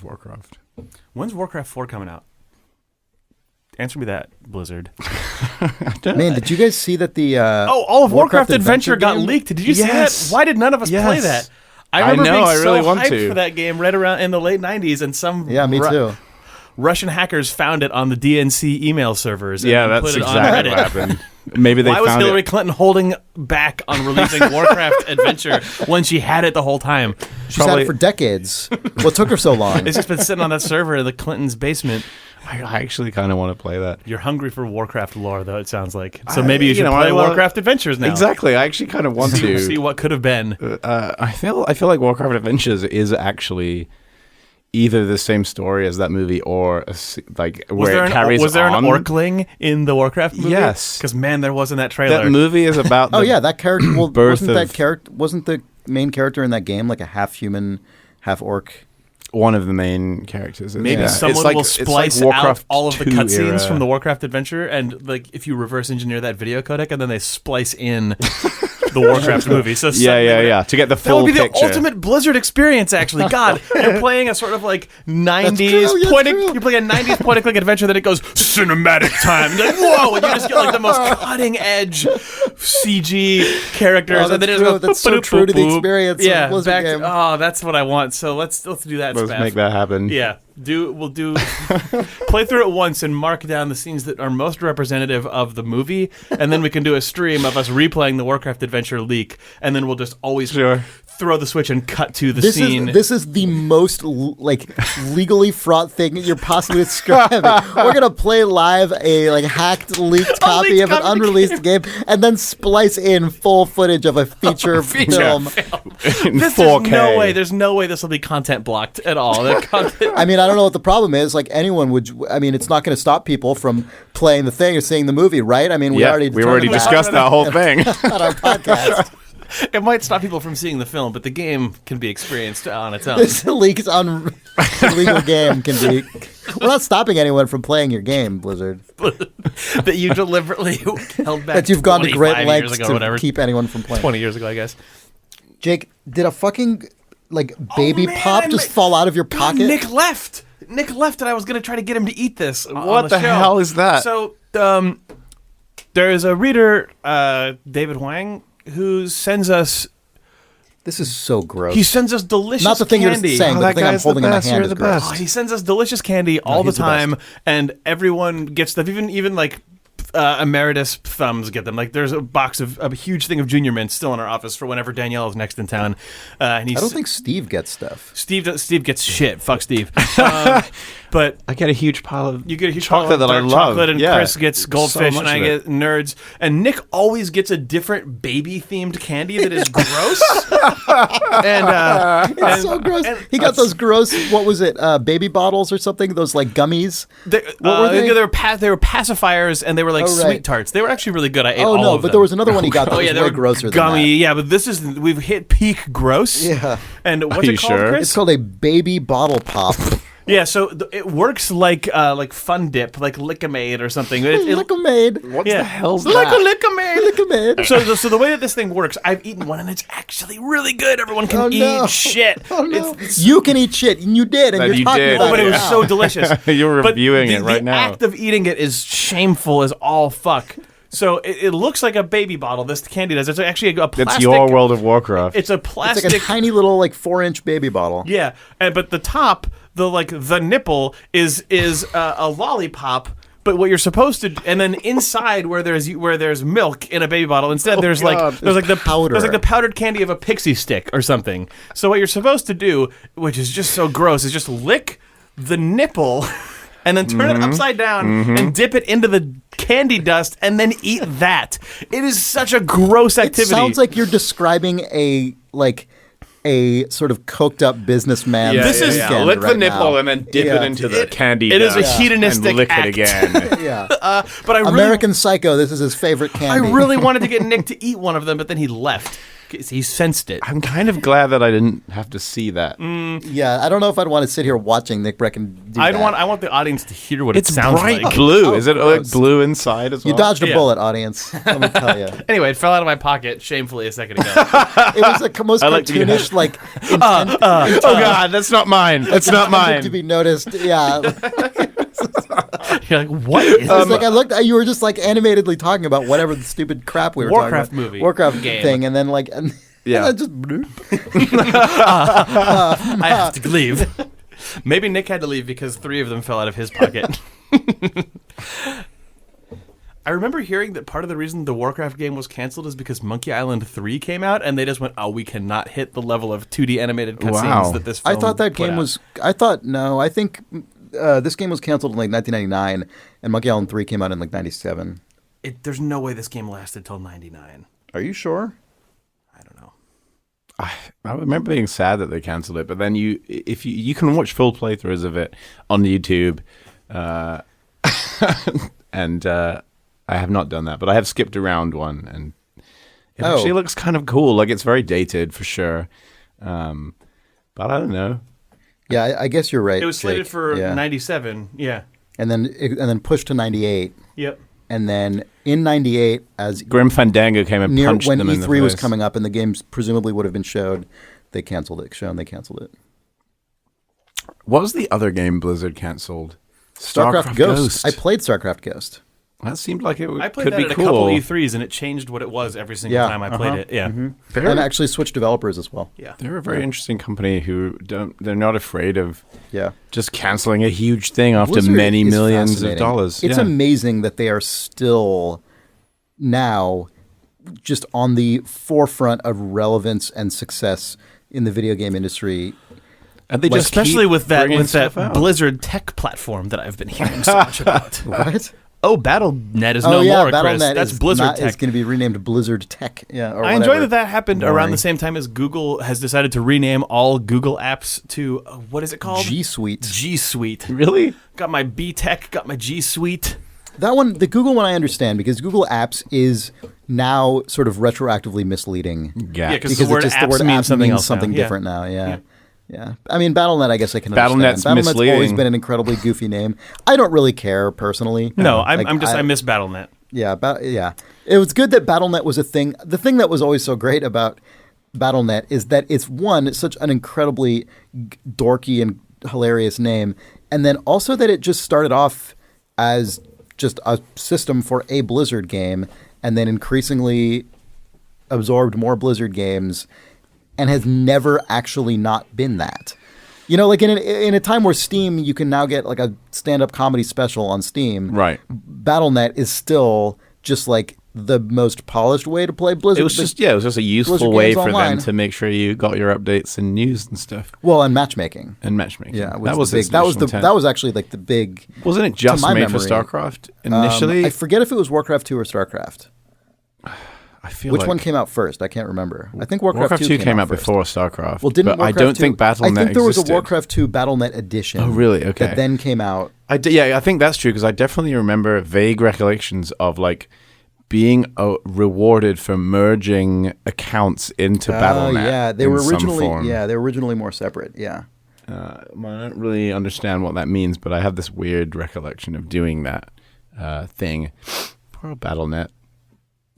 [SPEAKER 4] Warcraft.
[SPEAKER 3] When's Warcraft 4 coming out? Answer me that, Blizzard.
[SPEAKER 1] Man, did you guys see that the...
[SPEAKER 3] all of Warcraft Adventure got leaked. Did you see that? Why did none of us play that? I remember being so hyped for that game right around in the late 90s, and some
[SPEAKER 1] me too.
[SPEAKER 3] Russian hackers found it on the DNC email servers. And
[SPEAKER 4] that's
[SPEAKER 3] put it
[SPEAKER 4] exactly
[SPEAKER 3] on
[SPEAKER 4] what happened. Maybe they
[SPEAKER 3] Why was
[SPEAKER 4] found
[SPEAKER 3] Hillary
[SPEAKER 4] it.
[SPEAKER 3] Clinton holding back on releasing Warcraft Adventure when she had it the whole time?
[SPEAKER 1] She's had it for decades. What took her so long?
[SPEAKER 3] It's just been sitting on that server in the Clinton's basement.
[SPEAKER 4] I actually kind of want to play that.
[SPEAKER 3] You're hungry for Warcraft lore, though, it sounds like. So maybe you should play Warcraft Adventures now.
[SPEAKER 4] Exactly. I actually kind of want to.
[SPEAKER 3] See what could have been.
[SPEAKER 4] I feel like Warcraft Adventures is actually either the same story as that movie or where it carries on.
[SPEAKER 3] Was there an Orkling in the Warcraft movie?
[SPEAKER 4] Yes.
[SPEAKER 3] Because, man, there was in that trailer.
[SPEAKER 4] That movie is about
[SPEAKER 1] that character. Well, wasn't the main character in that game like a half human, half orc?
[SPEAKER 4] One of the main characters.
[SPEAKER 3] Maybe someone will splice out all of the cutscenes from the Warcraft adventure, and like if you reverse engineer that video codec, and then they splice in the Warcraft movie. So
[SPEAKER 4] to get the full picture.
[SPEAKER 3] That would be the ultimate Blizzard experience. Actually, God, you're playing a sort of like '90s point. You're playing a '90s point-and-click adventure. Then it goes cinematic time. And like, whoa! And you just get like the most cutting-edge CG characters, and then it goes.
[SPEAKER 1] That's so true to the experience.
[SPEAKER 3] Yeah,
[SPEAKER 1] of Blizzard game.
[SPEAKER 3] That's what I want. So let's do that.
[SPEAKER 4] Let's make that happen.
[SPEAKER 3] Yeah. We'll play through it once and mark down the scenes that are most representative of the movie, and then we can do a stream of us replaying the Warcraft Adventure leak, and then we'll just always throw the switch and cut to the scene.
[SPEAKER 1] This is the most legally fraught thing you're possibly describing. We're gonna play live a hacked, leaked copy of an unreleased game, and then splice in full footage of a feature film.
[SPEAKER 4] In 4K.
[SPEAKER 3] There's no way this will be content blocked at all.
[SPEAKER 1] I mean, I don't know what the problem is. Like anyone would. I mean, it's not going to stop people from playing the thing or seeing the movie, right? I mean, we already
[SPEAKER 4] discussed that whole thing
[SPEAKER 1] on our podcast.
[SPEAKER 3] It might stop people from seeing the film, but the game can be experienced on its own.
[SPEAKER 1] This leaked illegal game can be. We're not stopping anyone from playing your game, Blizzard.
[SPEAKER 3] That you deliberately held back.
[SPEAKER 1] That you've gone to great lengths to keep anyone from playing.
[SPEAKER 3] 20 years ago, I guess.
[SPEAKER 1] Jake, did a fucking baby pop just fall out of your pocket?
[SPEAKER 3] Nick left, and I was going to try to get him to eat this.
[SPEAKER 4] What the hell is that?
[SPEAKER 3] So there is a reader, David Huang, who sends us.
[SPEAKER 1] This is so gross.
[SPEAKER 3] He sends us delicious candy.
[SPEAKER 1] Not the thing you're saying, but the thing I'm holding in my hand is gross.
[SPEAKER 3] Oh, he sends us delicious candy all the time, and everyone gets stuff. Even like emeritus thumbs get them. Like there's a huge thing of Junior Mints still in our office for whenever Danielle is next in town. And I
[SPEAKER 1] don't think Steve gets stuff.
[SPEAKER 3] Steve gets shit. Fuck Steve. But
[SPEAKER 4] I get a huge pile of
[SPEAKER 3] chocolate
[SPEAKER 4] that I love.
[SPEAKER 3] Chocolate, and Chris gets goldfish, and I get nerds. And Nick always gets a different baby-themed candy that is gross.
[SPEAKER 1] It's so gross. He got those gross. What was it? Baby bottles or something? Those gummies.
[SPEAKER 3] What were they? They were pacifiers, and they were like sweet tarts. They were actually really good. I ate all of them.
[SPEAKER 1] But there was another one he got that was way grosser than that.
[SPEAKER 3] Yeah, but we've hit peak gross.
[SPEAKER 1] Yeah.
[SPEAKER 3] And what's it called, Chris?
[SPEAKER 1] It's called a baby bottle pop.
[SPEAKER 3] Yeah, so it works like Fun Dip, like Lick-a-Maid or something.
[SPEAKER 1] Lick-a-Maid.
[SPEAKER 4] What the hell's that?
[SPEAKER 3] Lick-a-Maid. So the way that this thing works, I've eaten one and it's actually really good. Everyone can eat shit.
[SPEAKER 1] Oh, no. You can eat shit, and you did, and you're talking about it.
[SPEAKER 3] But it was so delicious.
[SPEAKER 4] You're reviewing it right now.
[SPEAKER 3] The act of eating it is shameful as all fuck. So it looks like a baby bottle. This candy does. It's actually a plastic.
[SPEAKER 4] It's your World of Warcraft.
[SPEAKER 3] It's a plastic.
[SPEAKER 1] It's like a tiny little 4-inch baby bottle.
[SPEAKER 3] Yeah, but the top, the nipple is a lollipop. But what you're supposed to, and then inside where there's milk in a baby bottle, instead there's the powder. There's like the powdered candy of a pixie stick or something. So what you're supposed to do, which is just so gross, is just lick the nipple and then turn it upside down and dip it into the candy dust and then eat that. It is such a gross activity.
[SPEAKER 1] It sounds like you're describing a sort of coked up businessman.
[SPEAKER 3] This is
[SPEAKER 4] lick the nipple
[SPEAKER 1] now.
[SPEAKER 4] and then dip it into the candy.
[SPEAKER 3] It is a
[SPEAKER 4] dust
[SPEAKER 3] hedonistic
[SPEAKER 4] and lick
[SPEAKER 3] act.
[SPEAKER 4] it again.
[SPEAKER 1] Yeah.
[SPEAKER 3] But
[SPEAKER 1] American Psycho. This is his favorite candy.
[SPEAKER 3] I really wanted to get Nick to eat one of them, but then he left. He sensed it.
[SPEAKER 4] I'm kind of glad that I didn't have to see that.
[SPEAKER 1] Yeah, I don't know if I'd want to sit here watching Nick Brecken do that.
[SPEAKER 3] I want the audience to hear what it sounds
[SPEAKER 4] bright
[SPEAKER 3] like.
[SPEAKER 4] blue.
[SPEAKER 1] Oh,
[SPEAKER 4] Is it
[SPEAKER 1] gross.
[SPEAKER 4] blue inside as well?
[SPEAKER 1] You dodged a bullet, audience. Let me tell you.
[SPEAKER 3] Anyway, it fell out of my pocket shamefully a second ago.
[SPEAKER 1] It was the most cartoonish, intent,
[SPEAKER 4] Oh God, that's not mine. That's not mine.
[SPEAKER 1] to be noticed. Yeah.
[SPEAKER 3] You're like, what is
[SPEAKER 1] It's like I looked. You were just like animatedly talking about whatever the stupid crap we were
[SPEAKER 3] Warcraft
[SPEAKER 1] talking about.
[SPEAKER 3] movie.
[SPEAKER 1] Warcraft
[SPEAKER 3] Game.
[SPEAKER 1] thing, and then like, and
[SPEAKER 4] Yeah.
[SPEAKER 1] and then just.
[SPEAKER 3] I have to leave. Maybe Nick had to leave because 3 of them fell out of his pocket. I remember hearing that part of the reason the Warcraft game was canceled is because Monkey Island 3 came out, and they just went, "Oh, we cannot hit the level of 2D animated cutscenes
[SPEAKER 4] Wow.
[SPEAKER 3] that this."
[SPEAKER 1] I
[SPEAKER 3] Film
[SPEAKER 1] thought that
[SPEAKER 3] put
[SPEAKER 1] game
[SPEAKER 3] out."
[SPEAKER 1] was. I thought no. I think this game was canceled in like 1999, and Monkey Island 3 came out in like 97.
[SPEAKER 3] There's no way this game lasted till '99.
[SPEAKER 1] Are you sure?
[SPEAKER 3] I don't know.
[SPEAKER 4] I remember being sad that they cancelled it, but then if you can watch full playthroughs of it on YouTube, and I have not done that, but I have skipped around one, and it actually looks kind of cool. Like it's very dated for sure, but I don't know.
[SPEAKER 1] Yeah, I guess you're right.
[SPEAKER 3] It was slated
[SPEAKER 1] Jake.
[SPEAKER 3] for
[SPEAKER 1] Yeah.
[SPEAKER 3] 97. Yeah.
[SPEAKER 1] and then pushed to 98,
[SPEAKER 3] Yep.
[SPEAKER 1] and then in 98 as
[SPEAKER 4] Grim Fandango came and punched
[SPEAKER 1] when
[SPEAKER 4] them in the
[SPEAKER 1] E3 was
[SPEAKER 4] face.
[SPEAKER 1] coming up and the games presumably would have been showed, they canceled it. They canceled it.
[SPEAKER 4] What was the other game Blizzard cancelled?
[SPEAKER 1] StarCraft Ghost. I played StarCraft Ghost.
[SPEAKER 4] That seemed like it
[SPEAKER 3] I played
[SPEAKER 4] could
[SPEAKER 3] that
[SPEAKER 4] be
[SPEAKER 3] at a
[SPEAKER 4] cool.
[SPEAKER 3] couple E3s, and it changed what it was every single
[SPEAKER 1] Yeah,
[SPEAKER 3] time I played it. Yeah.
[SPEAKER 1] And actually switched developers as well.
[SPEAKER 3] Yeah.
[SPEAKER 4] They're a very interesting company they're not afraid of
[SPEAKER 1] Yeah.
[SPEAKER 4] just canceling a huge thing after
[SPEAKER 1] Blizzard
[SPEAKER 4] many
[SPEAKER 1] is
[SPEAKER 4] millions of
[SPEAKER 1] fascinating.
[SPEAKER 4] dollars.
[SPEAKER 1] It's
[SPEAKER 4] Yeah.
[SPEAKER 1] amazing that they are still now just on the forefront of relevance and success in the video game industry.
[SPEAKER 4] And they just
[SPEAKER 3] Especially
[SPEAKER 4] keep
[SPEAKER 3] with that
[SPEAKER 4] bringing stuff out.
[SPEAKER 3] Blizzard tech platform that I've been hearing so much about.
[SPEAKER 1] What?
[SPEAKER 3] Oh, BattleNet is no more, Chris. That's Blizzard tech.
[SPEAKER 1] It's going to be renamed Blizzard Tech. Yeah, or
[SPEAKER 3] I enjoy
[SPEAKER 1] whatever.
[SPEAKER 3] that happened
[SPEAKER 1] Boring.
[SPEAKER 3] around the same time as Google has decided to rename all Google apps to, what is it called?
[SPEAKER 1] G Suite.
[SPEAKER 3] G Suite.
[SPEAKER 4] Really?
[SPEAKER 3] Got my B Tech, got my G Suite.
[SPEAKER 1] That one, the Google one, I understand because Google Apps is now sort of retroactively misleading.
[SPEAKER 3] Yeah, because
[SPEAKER 1] Because
[SPEAKER 3] the word apps means something else
[SPEAKER 1] something
[SPEAKER 3] now. Yeah.
[SPEAKER 1] different now. Yeah. Yeah. I mean, BattleNet, I guess I can
[SPEAKER 4] BattleNet's
[SPEAKER 1] understand. BattleNet's always
[SPEAKER 4] misleading.
[SPEAKER 1] been an incredibly goofy name. I don't really care personally.
[SPEAKER 3] No,
[SPEAKER 1] Like,
[SPEAKER 3] I miss BattleNet.
[SPEAKER 1] Yeah, yeah. It was good that BattleNet was a thing. The thing that was always so great about BattleNet is that it's such an incredibly dorky and hilarious name, and then also that it just started off as just a system for a Blizzard game, and then increasingly absorbed more Blizzard games, and has never actually not been that. You know, like in a time where Steam, you can now get like a stand-up comedy special on Steam.
[SPEAKER 4] Right.
[SPEAKER 1] BattleNet is still just like the most polished way to play Blizzard.
[SPEAKER 4] It was just a useful
[SPEAKER 1] Blizzard
[SPEAKER 4] way
[SPEAKER 1] games
[SPEAKER 4] for
[SPEAKER 1] online.
[SPEAKER 4] them to make sure you got your updates and news and stuff
[SPEAKER 1] well, and matchmaking.
[SPEAKER 4] and matchmaking.
[SPEAKER 1] Yeah,
[SPEAKER 4] that was
[SPEAKER 1] the big.
[SPEAKER 4] its
[SPEAKER 1] That was
[SPEAKER 4] initial intent.
[SPEAKER 1] that was actually like the big.
[SPEAKER 4] Wasn't it just
[SPEAKER 1] my
[SPEAKER 4] made for
[SPEAKER 1] memory.
[SPEAKER 4] StarCraft initially?
[SPEAKER 1] I forget if it was Warcraft 2 or StarCraft.
[SPEAKER 4] I feel
[SPEAKER 1] Which
[SPEAKER 4] like
[SPEAKER 1] one came out first? I can't remember. I think Warcraft,
[SPEAKER 4] Warcraft 2 came out
[SPEAKER 1] first.
[SPEAKER 4] before StarCraft.
[SPEAKER 1] Well, didn't
[SPEAKER 4] but
[SPEAKER 1] Warcraft
[SPEAKER 4] I don't
[SPEAKER 1] 2
[SPEAKER 4] think BattleNet
[SPEAKER 1] I think there was
[SPEAKER 4] existed.
[SPEAKER 1] a Warcraft 2 BattleNet edition.
[SPEAKER 4] Oh, really? Okay.
[SPEAKER 1] That then came out.
[SPEAKER 4] I think that's true because I definitely remember vague recollections of like being rewarded for merging accounts into BattleNet.
[SPEAKER 1] Yeah, they
[SPEAKER 4] in
[SPEAKER 1] were
[SPEAKER 4] some
[SPEAKER 1] originally.
[SPEAKER 4] form.
[SPEAKER 1] Yeah, they were originally more separate. Yeah.
[SPEAKER 4] I don't really understand what that means, but I have this weird recollection of doing that thing. Poor BattleNet.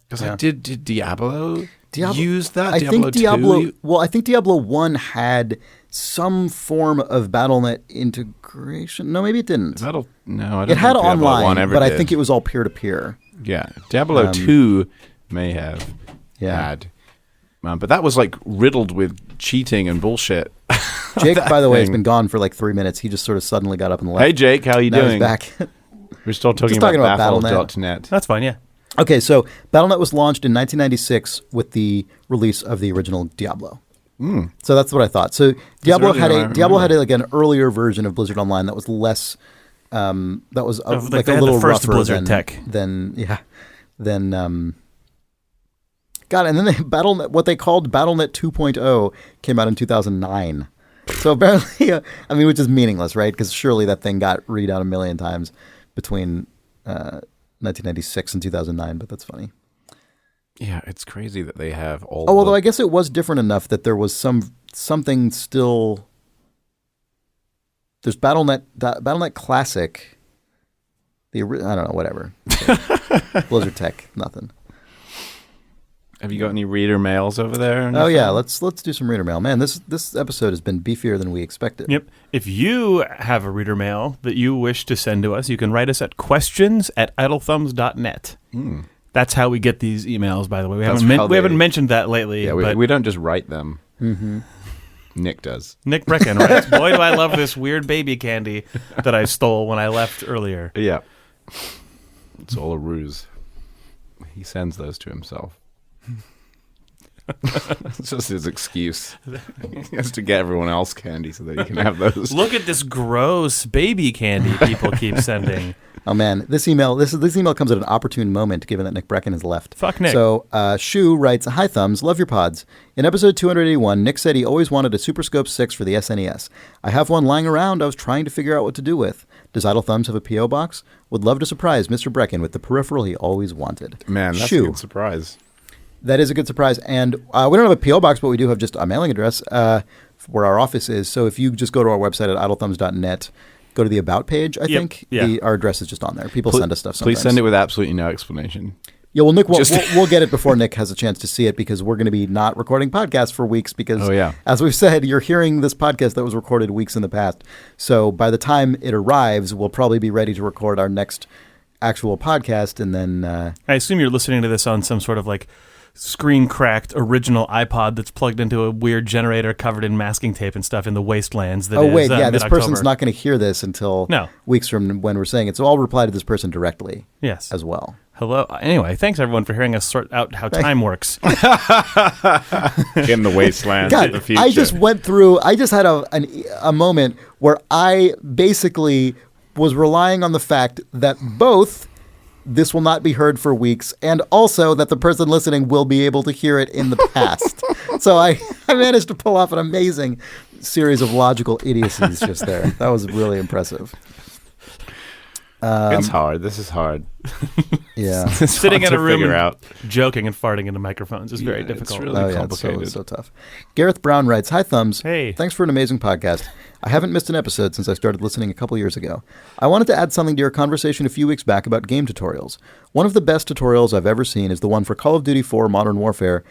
[SPEAKER 4] Because
[SPEAKER 1] Yeah.
[SPEAKER 4] did Diablo use that?
[SPEAKER 1] I
[SPEAKER 4] Diablo
[SPEAKER 1] think Diablo.
[SPEAKER 4] 2?
[SPEAKER 1] Well, I think Diablo 1 had some form of BattleNet integration. No, maybe it didn't.
[SPEAKER 4] No, I don't
[SPEAKER 1] It had
[SPEAKER 4] think Diablo 1
[SPEAKER 1] online,
[SPEAKER 4] ever
[SPEAKER 1] but I
[SPEAKER 4] did.
[SPEAKER 1] think it was all peer to peer.
[SPEAKER 4] Yeah, Diablo 2 may have had. But that was like riddled with cheating and bullshit.
[SPEAKER 1] Jake, by the way, has
[SPEAKER 4] thing.
[SPEAKER 1] been gone for like 3 minutes. He just sort of suddenly got up and left.
[SPEAKER 4] Hey, Jake, how you
[SPEAKER 1] Now he's
[SPEAKER 4] doing?
[SPEAKER 1] back.
[SPEAKER 4] We're still talking
[SPEAKER 1] Just talking about
[SPEAKER 4] Battle.net.
[SPEAKER 3] That's fine, yeah.
[SPEAKER 1] Okay, so BattleNet was launched in 1996 with the release of the original Diablo. So that's what I thought. So Diablo had like an earlier version of Blizzard Online that was less, that was like a little
[SPEAKER 3] first
[SPEAKER 1] rougher
[SPEAKER 3] Blizzard tech.
[SPEAKER 1] than God, and then what they called BattleNet 2.0 came out in 2009. So apparently, which is meaningless, right? Because surely that thing got read out a million times between 1996 and 2009, but that's funny.
[SPEAKER 4] Yeah, it's crazy that they have all.
[SPEAKER 1] Oh, although I guess it was different enough that there was something still. There's BattleNet Classic. I don't know, whatever. Blizzard Tech, nothing.
[SPEAKER 4] Have you got any reader mails over there?
[SPEAKER 1] Oh yeah, let's do some reader mail. Man, this episode has been beefier than we expected.
[SPEAKER 3] Yep. If you have a reader mail that you wish to send to us, you can write us at questions@idlethumbs.net. That's how we get these emails, by the way. We haven't mentioned that lately.
[SPEAKER 4] Yeah, we don't just write them.
[SPEAKER 1] Mm-hmm.
[SPEAKER 4] Nick does.
[SPEAKER 3] Nick Brecken writes, "Boy, do I love this weird baby candy that I stole when I left earlier."
[SPEAKER 4] Yeah. It's all a ruse. He sends those to himself. It's just his excuse. He has to get everyone else candy so that he can have those.
[SPEAKER 3] Look at this gross baby candy people keep sending.
[SPEAKER 1] Oh man, this email comes at an opportune moment given that Nick Brecken has left.
[SPEAKER 3] Fuck Nick.
[SPEAKER 1] So Shu writes, "Hi Thumbs, love your pods. In episode 281, Nick said he always wanted a Super Scope 6 for the SNES. I have one lying around I was trying to figure out what to do with. Does Idle Thumbs have a P.O. box? Would love to surprise Mr. Brecken with the peripheral he always wanted."
[SPEAKER 4] Man, that's a good surprise.
[SPEAKER 1] That is a good surprise. And we don't have a P.O. box, but we do have just a mailing address where our office is. So if you just go to our website at idlethumbs.net, go to the About page, I think. Yeah. Our address is just on there. People send us stuff sometimes.
[SPEAKER 4] Please send it with absolutely no explanation.
[SPEAKER 1] Yeah, well, Nick, we'll get it before Nick has a chance to see it because we're going to be not recording podcasts for weeks because, as we've said, you're hearing this podcast that was recorded weeks in the past. So by the time it arrives, we'll probably be ready to record our next actual podcast. And then
[SPEAKER 3] I assume you're listening to this on some sort of like screen-cracked original iPod that's plugged into a weird generator covered in masking tape and stuff in the wastelands.
[SPEAKER 1] This person's not going to hear this until weeks from when we're saying it. So I'll reply to this person directly as well.
[SPEAKER 3] Hello. Anyway, thanks everyone for hearing us sort out how time works.
[SPEAKER 4] In the wastelands of the future.
[SPEAKER 1] I just had a moment where I basically was relying on the fact that both this will not be heard for weeks, and also that the person listening will be able to hear it in the past. So I managed to pull off an amazing series of logical idiocies just there. That was really impressive.
[SPEAKER 4] It's hard. This is hard.
[SPEAKER 1] Yeah.
[SPEAKER 3] Sitting in a room joking and farting into microphones is very difficult.
[SPEAKER 4] It's really complicated.
[SPEAKER 1] It's so tough. Gareth Brown writes, "Hi Thumbs.
[SPEAKER 3] Hey.
[SPEAKER 1] Thanks for an amazing podcast. I haven't missed an episode since I started listening a couple years ago. I wanted to add something to your conversation a few weeks back about game tutorials. One of the best tutorials I've ever seen is the one for Call of Duty 4 Modern Warfare,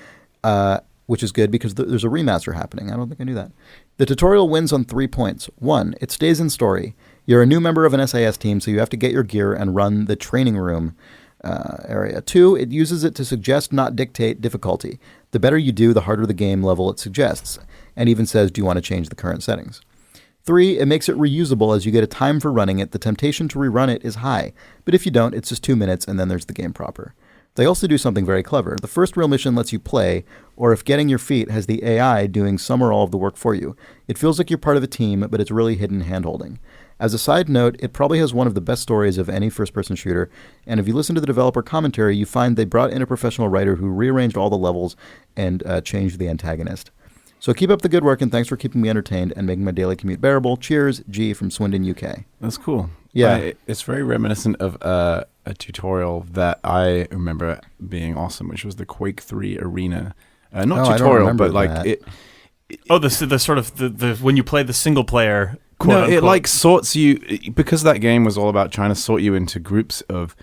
[SPEAKER 1] which is good because there's a remaster happening. I don't think I knew that. The tutorial wins on 3 points. 1, it stays in story. You're a new member of an SAS team, so you have to get your gear and run the training room area. 2, it uses it to suggest, not dictate, difficulty. The better you do, the harder the game level it suggests, and even says, do you want to change the current settings? 3, it makes it reusable as you get a time for running it. The temptation to rerun it is high, but if you don't, it's just 2 minutes and then there's the game proper. They also do something very clever. The first real mission lets you play, or if getting your feet has the AI doing some or all of the work for you. It feels like you're part of a team, but it's really hidden hand-holding. As a side note, it probably has one of the best stories of any first-person shooter, and if you listen to the developer commentary, you find they brought in a professional writer who rearranged all the levels and changed the antagonist. So keep up the good work, and thanks for keeping me entertained and making my daily commute bearable. Cheers, G from Swindon, UK.
[SPEAKER 4] That's cool.
[SPEAKER 1] Yeah.
[SPEAKER 4] It's very reminiscent of a tutorial that I remember being awesome, which was the Quake 3 Arena. Not tutorial, but like
[SPEAKER 1] that.
[SPEAKER 3] The sort of the when you play the single player.
[SPEAKER 4] No, it like sorts you, because that game was all about trying to sort you into groups of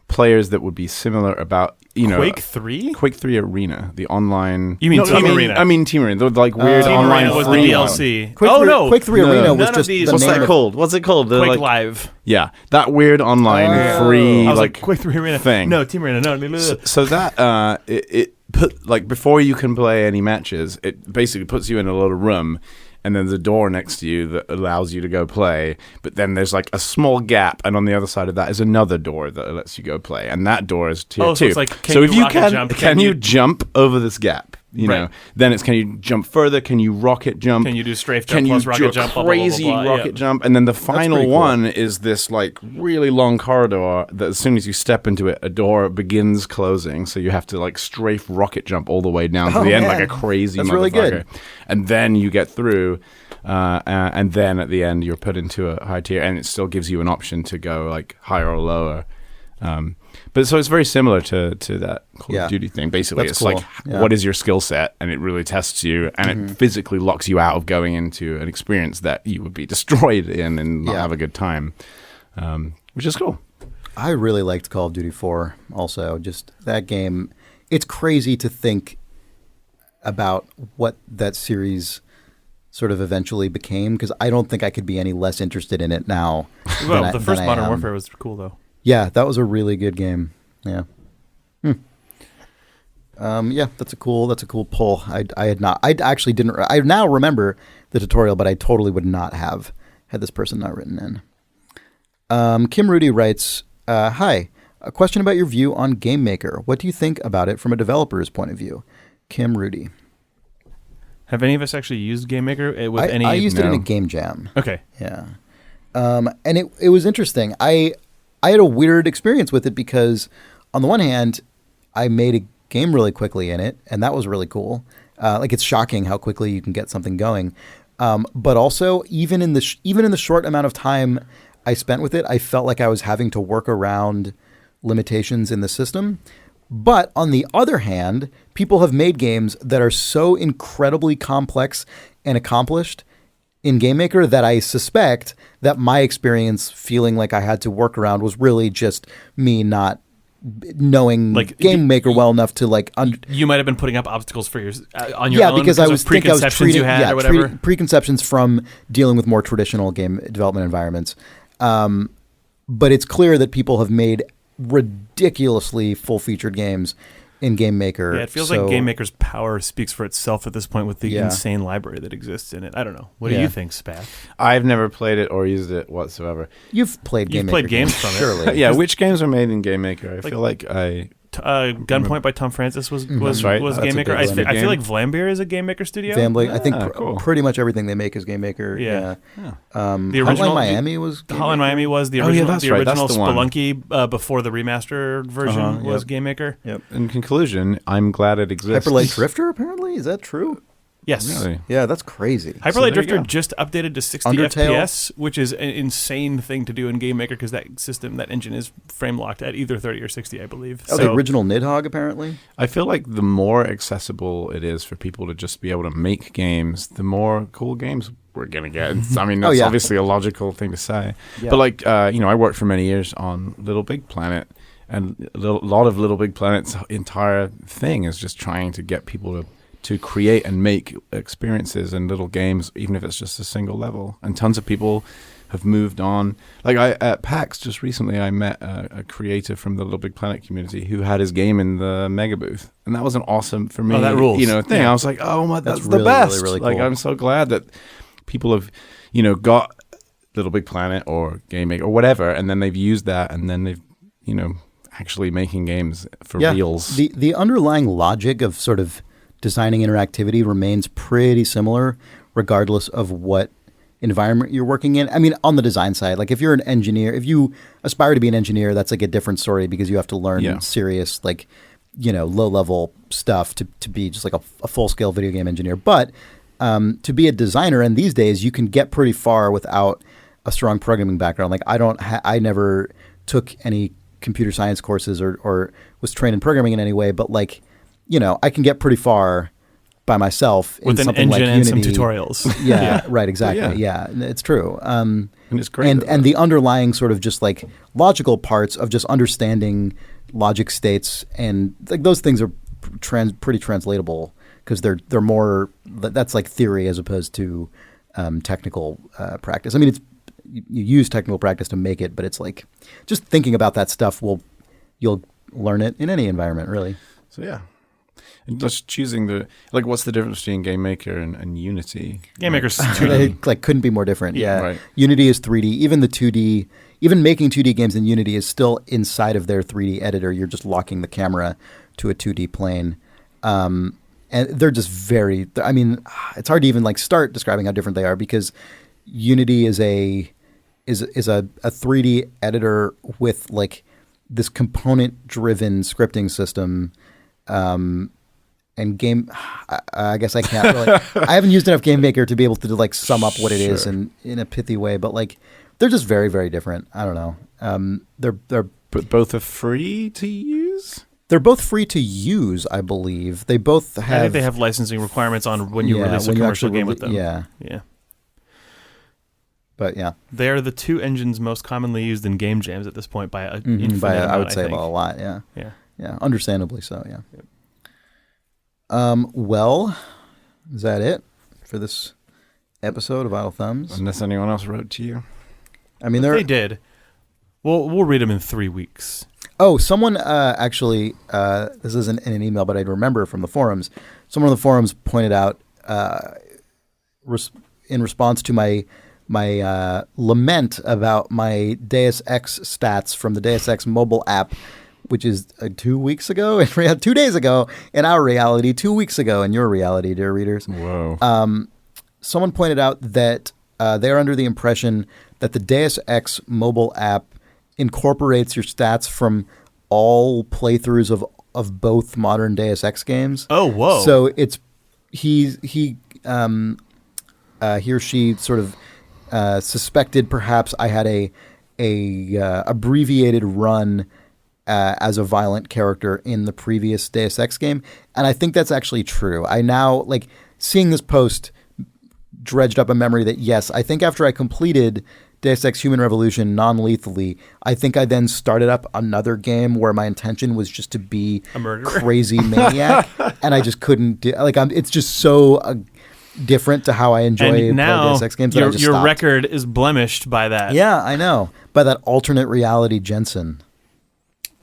[SPEAKER 4] players that would be similar about,
[SPEAKER 3] Quake 3?
[SPEAKER 4] Quake 3 Arena, the online.
[SPEAKER 3] You mean Team Arena?
[SPEAKER 4] I mean Team Arena, the like weird
[SPEAKER 3] Team
[SPEAKER 4] online
[SPEAKER 3] Arena was the
[SPEAKER 4] free
[SPEAKER 3] DLC.
[SPEAKER 1] Quake 3 Arena was just the
[SPEAKER 4] What's that called? What's it called?
[SPEAKER 3] Quake Live.
[SPEAKER 4] Yeah, that weird online free
[SPEAKER 3] I was like Quake 3 Arena
[SPEAKER 4] thing.
[SPEAKER 3] No, Team Arena. No.
[SPEAKER 4] So that it put like before you can play any matches, it basically puts you in a little room. And then there's a door next to you that allows you to go play. But then there's like a small gap, and on the other side of that is another door that lets you go play. And that door is tier 2.
[SPEAKER 3] So it's like,
[SPEAKER 4] so if you can you jump over this gap? You know, then it's, can you jump further? Can you rocket jump?
[SPEAKER 3] Can you do strafe jump plus rocket jump?
[SPEAKER 4] Crazy
[SPEAKER 3] blah, blah, blah, blah.
[SPEAKER 4] rocket jump, and then the final one is this like really long corridor that as soon as you step into it, a door begins closing, so you have to like strafe rocket jump all the way down to the end like a crazy motherfucker.
[SPEAKER 1] Really good.
[SPEAKER 4] And then you get through, and then at the end you're put into a high tier, and it still gives you an option to go like higher or lower. But so it's very similar to that Call of Duty thing. Basically, it's cool. Like, what is your skill set? And it really tests you, and it physically locks you out of going into an experience that you would be destroyed in and not have a good time, which is cool.
[SPEAKER 1] I really liked Call of Duty 4 also. Just that game. It's crazy to think about what that series sort of eventually became, because I don't think I could be any less interested in it now.
[SPEAKER 3] Well, the first Modern Warfare was cool, though.
[SPEAKER 1] Yeah, that was a really good game. Yeah. Yeah, that's a cool pull. I actually didn't. I now remember the tutorial, but I totally would not have had this person not written in. Kim Rudy writes, "Hi, a question about your view on GameMaker. What do you think about it from a developer's point of view?" Kim Rudy.
[SPEAKER 3] Have any of us actually used GameMaker?
[SPEAKER 1] I used it in a game jam.
[SPEAKER 3] Okay.
[SPEAKER 1] Yeah. And it was interesting. I had a weird experience with it because, on the one hand, I made a game really quickly in it, and that was really cool. Like, it's shocking how quickly you can get something going. But also, even in the short amount of time I spent with it, I felt like I was having to work around limitations in the system. But on the other hand, people have made games that are so incredibly complex and accomplished in GameMaker that I suspect that my experience feeling like I had to work around was really just me not knowing like GameMaker well enough to like.
[SPEAKER 3] You might have been putting up obstacles for your on your own
[SPEAKER 1] because I was
[SPEAKER 3] preconceptions you had or whatever.
[SPEAKER 1] Preconceptions from dealing with more traditional game development environments. But it's clear that people have made ridiculously full-featured games in GameMaker.
[SPEAKER 3] Yeah, it feels like GameMaker's power speaks for itself at this point with the insane library that exists in it. I don't know. What do you think, Spaff?
[SPEAKER 4] I've never played it or used it whatsoever.
[SPEAKER 1] You've played GameMaker.
[SPEAKER 3] You've played games from it.
[SPEAKER 1] Surely.
[SPEAKER 4] Yeah, which games are made in GameMaker? I feel like
[SPEAKER 3] Gunpoint by Tom Francis was
[SPEAKER 4] right.
[SPEAKER 3] GameMaker. I feel like Vlambeer is a GameMaker studio.
[SPEAKER 1] Vlambeer, I think pretty much everything they make is GameMaker.
[SPEAKER 3] Yeah.
[SPEAKER 1] The original Hotline Miami was GameMaker.
[SPEAKER 3] Hotline Miami was the original.
[SPEAKER 4] That's
[SPEAKER 3] the
[SPEAKER 4] right.
[SPEAKER 3] original
[SPEAKER 4] That's the one.
[SPEAKER 3] Spelunky before the remastered version was GameMaker.
[SPEAKER 4] Yep. In conclusion, I'm glad it exists.
[SPEAKER 1] Hyperlight Drifter, apparently, is that true?
[SPEAKER 3] Yes.
[SPEAKER 4] Really?
[SPEAKER 1] Yeah, that's crazy.
[SPEAKER 3] Hyperlight Drifter just updated to 60
[SPEAKER 1] Undertale?
[SPEAKER 3] FPS, which is an insane thing to do in GameMaker because that engine is frame locked at either 30 or 60, I believe.
[SPEAKER 1] Oh, the original Nidhogg, apparently?
[SPEAKER 4] I feel like the more accessible it is for people to just be able to make games, the more cool games we're going to get. I mean, that's obviously a logical thing to say. Yeah. But like, I worked for many years on Little Big Planet, and a lot of Little Big Planet's entire thing is just trying to get people to create and make experiences and little games, even if it's just a single level. And tons of people have moved on. Like at PAX just recently, I met a creator from the Little Big Planet community who had his game in the Mega Booth, and that was an awesome for me.
[SPEAKER 3] Oh, that rules.
[SPEAKER 4] Thing.
[SPEAKER 3] Yeah.
[SPEAKER 4] I was like, oh my, that's
[SPEAKER 1] really,
[SPEAKER 4] the best.
[SPEAKER 1] really, really
[SPEAKER 4] like
[SPEAKER 1] cool.
[SPEAKER 4] I'm so glad that people have, got Little Big Planet or GameMaker or whatever, and then they've used that, and then they've, actually making games for reals.
[SPEAKER 1] The underlying logic of sort of designing interactivity remains pretty similar regardless of what environment you're working in. I mean, on the design side, like if you're an engineer, if you aspire to be an engineer, that's like a different story because you have to learn serious, like, low-level stuff to be just like a full-scale video game engineer. But to be a designer, and these days you can get pretty far without a strong programming background. Like I never took any computer science courses or was trained in programming in any way, but like, I can get pretty far by myself
[SPEAKER 3] with
[SPEAKER 1] in
[SPEAKER 3] an
[SPEAKER 1] something
[SPEAKER 3] engine
[SPEAKER 1] like
[SPEAKER 3] and
[SPEAKER 1] Unity.
[SPEAKER 3] some tutorials.
[SPEAKER 1] Yeah, right, exactly. Yeah, it's true.
[SPEAKER 4] And it's great.
[SPEAKER 1] And the underlying sort of just like logical parts of just understanding logic states and like those things are pretty translatable because they're more, that's like theory as opposed to technical practice. I mean, you use technical practice to make it, but it's like just thinking about that stuff you'll learn it in any environment, really.
[SPEAKER 4] So yeah. And just choosing what's the difference between GameMaker and Unity?
[SPEAKER 3] GameMaker's 2D.
[SPEAKER 1] Like couldn't be more different. Yeah.
[SPEAKER 4] Right.
[SPEAKER 1] Unity is 3D. Even the 2D, even making 2D games in Unity is still inside of their 3D editor. You're just locking the camera to a 2D plane. And and they're just very. I mean, it's hard to even like start describing how different they are because Unity is a 3D editor with like this component-driven scripting system. And I guess I can't really. I haven't used enough GameMaker to be able to like sum up what it is in a pithy way, but like they're just very, very different. I don't know.
[SPEAKER 4] But both are free to use.
[SPEAKER 1] They're both free to use, I believe. They both have.
[SPEAKER 3] I think they have licensing requirements on when you release a commercial game with them.
[SPEAKER 1] Yeah. But yeah,
[SPEAKER 3] they're the two engines most commonly used in game jams at this point by a infinite amount,
[SPEAKER 1] I would say about a lot. Yeah. Understandably so. Yeah.
[SPEAKER 3] Yep.
[SPEAKER 1] Well, is that it for this episode of Idle Thumbs?
[SPEAKER 4] Unless anyone else wrote to you.
[SPEAKER 1] I mean,
[SPEAKER 3] they did. We'll read them in 3 weeks.
[SPEAKER 1] Oh, someone actually, this isn't in an email, but I remember from the forums. Someone on the forums pointed out, in response to my lament about my Deus Ex stats from the Deus Ex mobile app, which is 2 weeks ago, 2 days ago in our reality, 2 weeks ago in your reality, dear readers.
[SPEAKER 4] Whoa.
[SPEAKER 1] Someone pointed out that they are under the impression that the Deus Ex mobile app incorporates your stats from all playthroughs of both modern Deus Ex games.
[SPEAKER 3] Oh, whoa.
[SPEAKER 1] So it's he or she sort of suspected perhaps I had a abbreviated run as a violent character in the previous Deus Ex game. And I think that's actually true. I now, like, seeing this post dredged up a memory that, yes, I think after I completed Deus Ex Human Revolution non-lethally, I think I then started up another game where my intention was just to be
[SPEAKER 3] a murderer,
[SPEAKER 1] crazy maniac, and I just couldn't do, like, it's just so different to how I enjoy Deus Ex games that I just
[SPEAKER 3] your
[SPEAKER 1] stopped.
[SPEAKER 3] record is blemished by that.
[SPEAKER 1] Yeah, I know. By that alternate reality Jensen.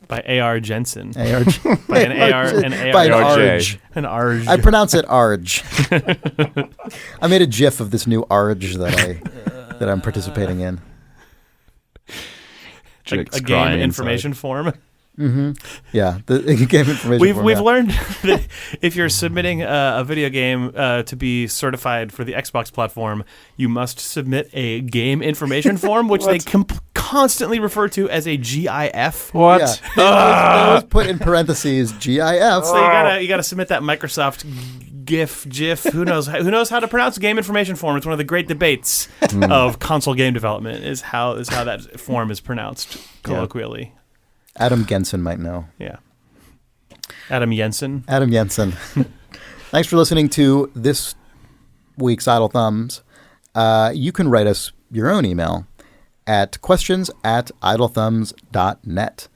[SPEAKER 3] By A.R. Jensen.
[SPEAKER 1] A.R.
[SPEAKER 3] By an A.R.
[SPEAKER 1] By an Arj.
[SPEAKER 3] An Arj.
[SPEAKER 1] I pronounce it Arj. I made a GIF of this new Arj that I'm participating in.
[SPEAKER 3] A game information form.
[SPEAKER 1] Mm-hmm. Yeah, the game information form.
[SPEAKER 3] We've learned that if you're submitting a video game to be certified for the Xbox platform, you must submit a game information form, which they constantly refer to as a GIF.
[SPEAKER 4] What?
[SPEAKER 1] Yeah. They always put in parentheses GIF.
[SPEAKER 3] So you gotta submit that Microsoft GIF. Who knows how to pronounce game information form? It's one of the great debates of console game development. Is how that form is pronounced colloquially.
[SPEAKER 1] Yeah. Adam Gensen might know.
[SPEAKER 3] Yeah. Adam Jensen.
[SPEAKER 1] Thanks for listening to this week's Idle Thumbs. You can write us your own email at questions@idlethumbs.net.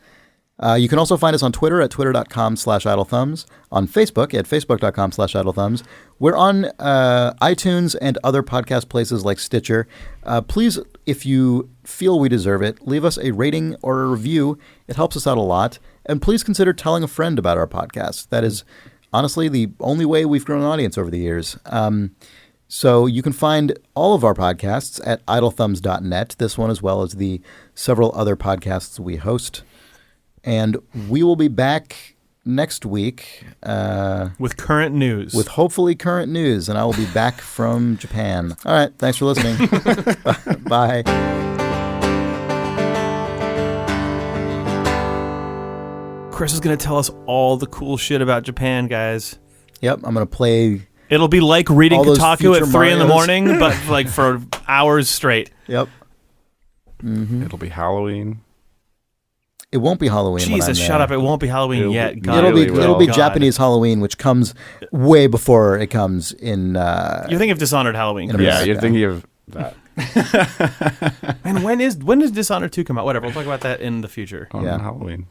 [SPEAKER 1] You can also find us on Twitter at twitter.com/idlethumbs, on Facebook at facebook.com/idlethumbs. We're on iTunes and other podcast places like Stitcher. Please, if you feel we deserve it, leave us a rating or a review. It helps us out a lot. And please consider telling a friend about our podcast. That is honestly the only way we've grown an audience over the years. So you can find all of our podcasts at idlethumbs.net, this one as well as the several other podcasts we host. And we will be back next week.
[SPEAKER 3] With current news.
[SPEAKER 1] With hopefully current news. And I will be back from Japan. All right. Thanks for listening. Bye.
[SPEAKER 3] Chris is going to tell us all the cool shit about Japan, guys.
[SPEAKER 1] Yep. I'm going to play...
[SPEAKER 3] It'll be like reading Kotaku at 3 in the
[SPEAKER 1] Marios.
[SPEAKER 3] morning, but like for hours straight.
[SPEAKER 1] Yep. Mm-hmm.
[SPEAKER 4] It'll be Halloween.
[SPEAKER 1] It won't be Halloween.
[SPEAKER 3] Jesus, shut up! It won't be Halloween yet. God.
[SPEAKER 1] It'll be Japanese Halloween, which comes way before it comes in.
[SPEAKER 3] You're thinking of Dishonored Halloween.
[SPEAKER 4] Yeah, you're thinking of that.
[SPEAKER 3] And when does Dishonored 2 come out? Whatever. We'll talk about that in the future.
[SPEAKER 4] On Halloween.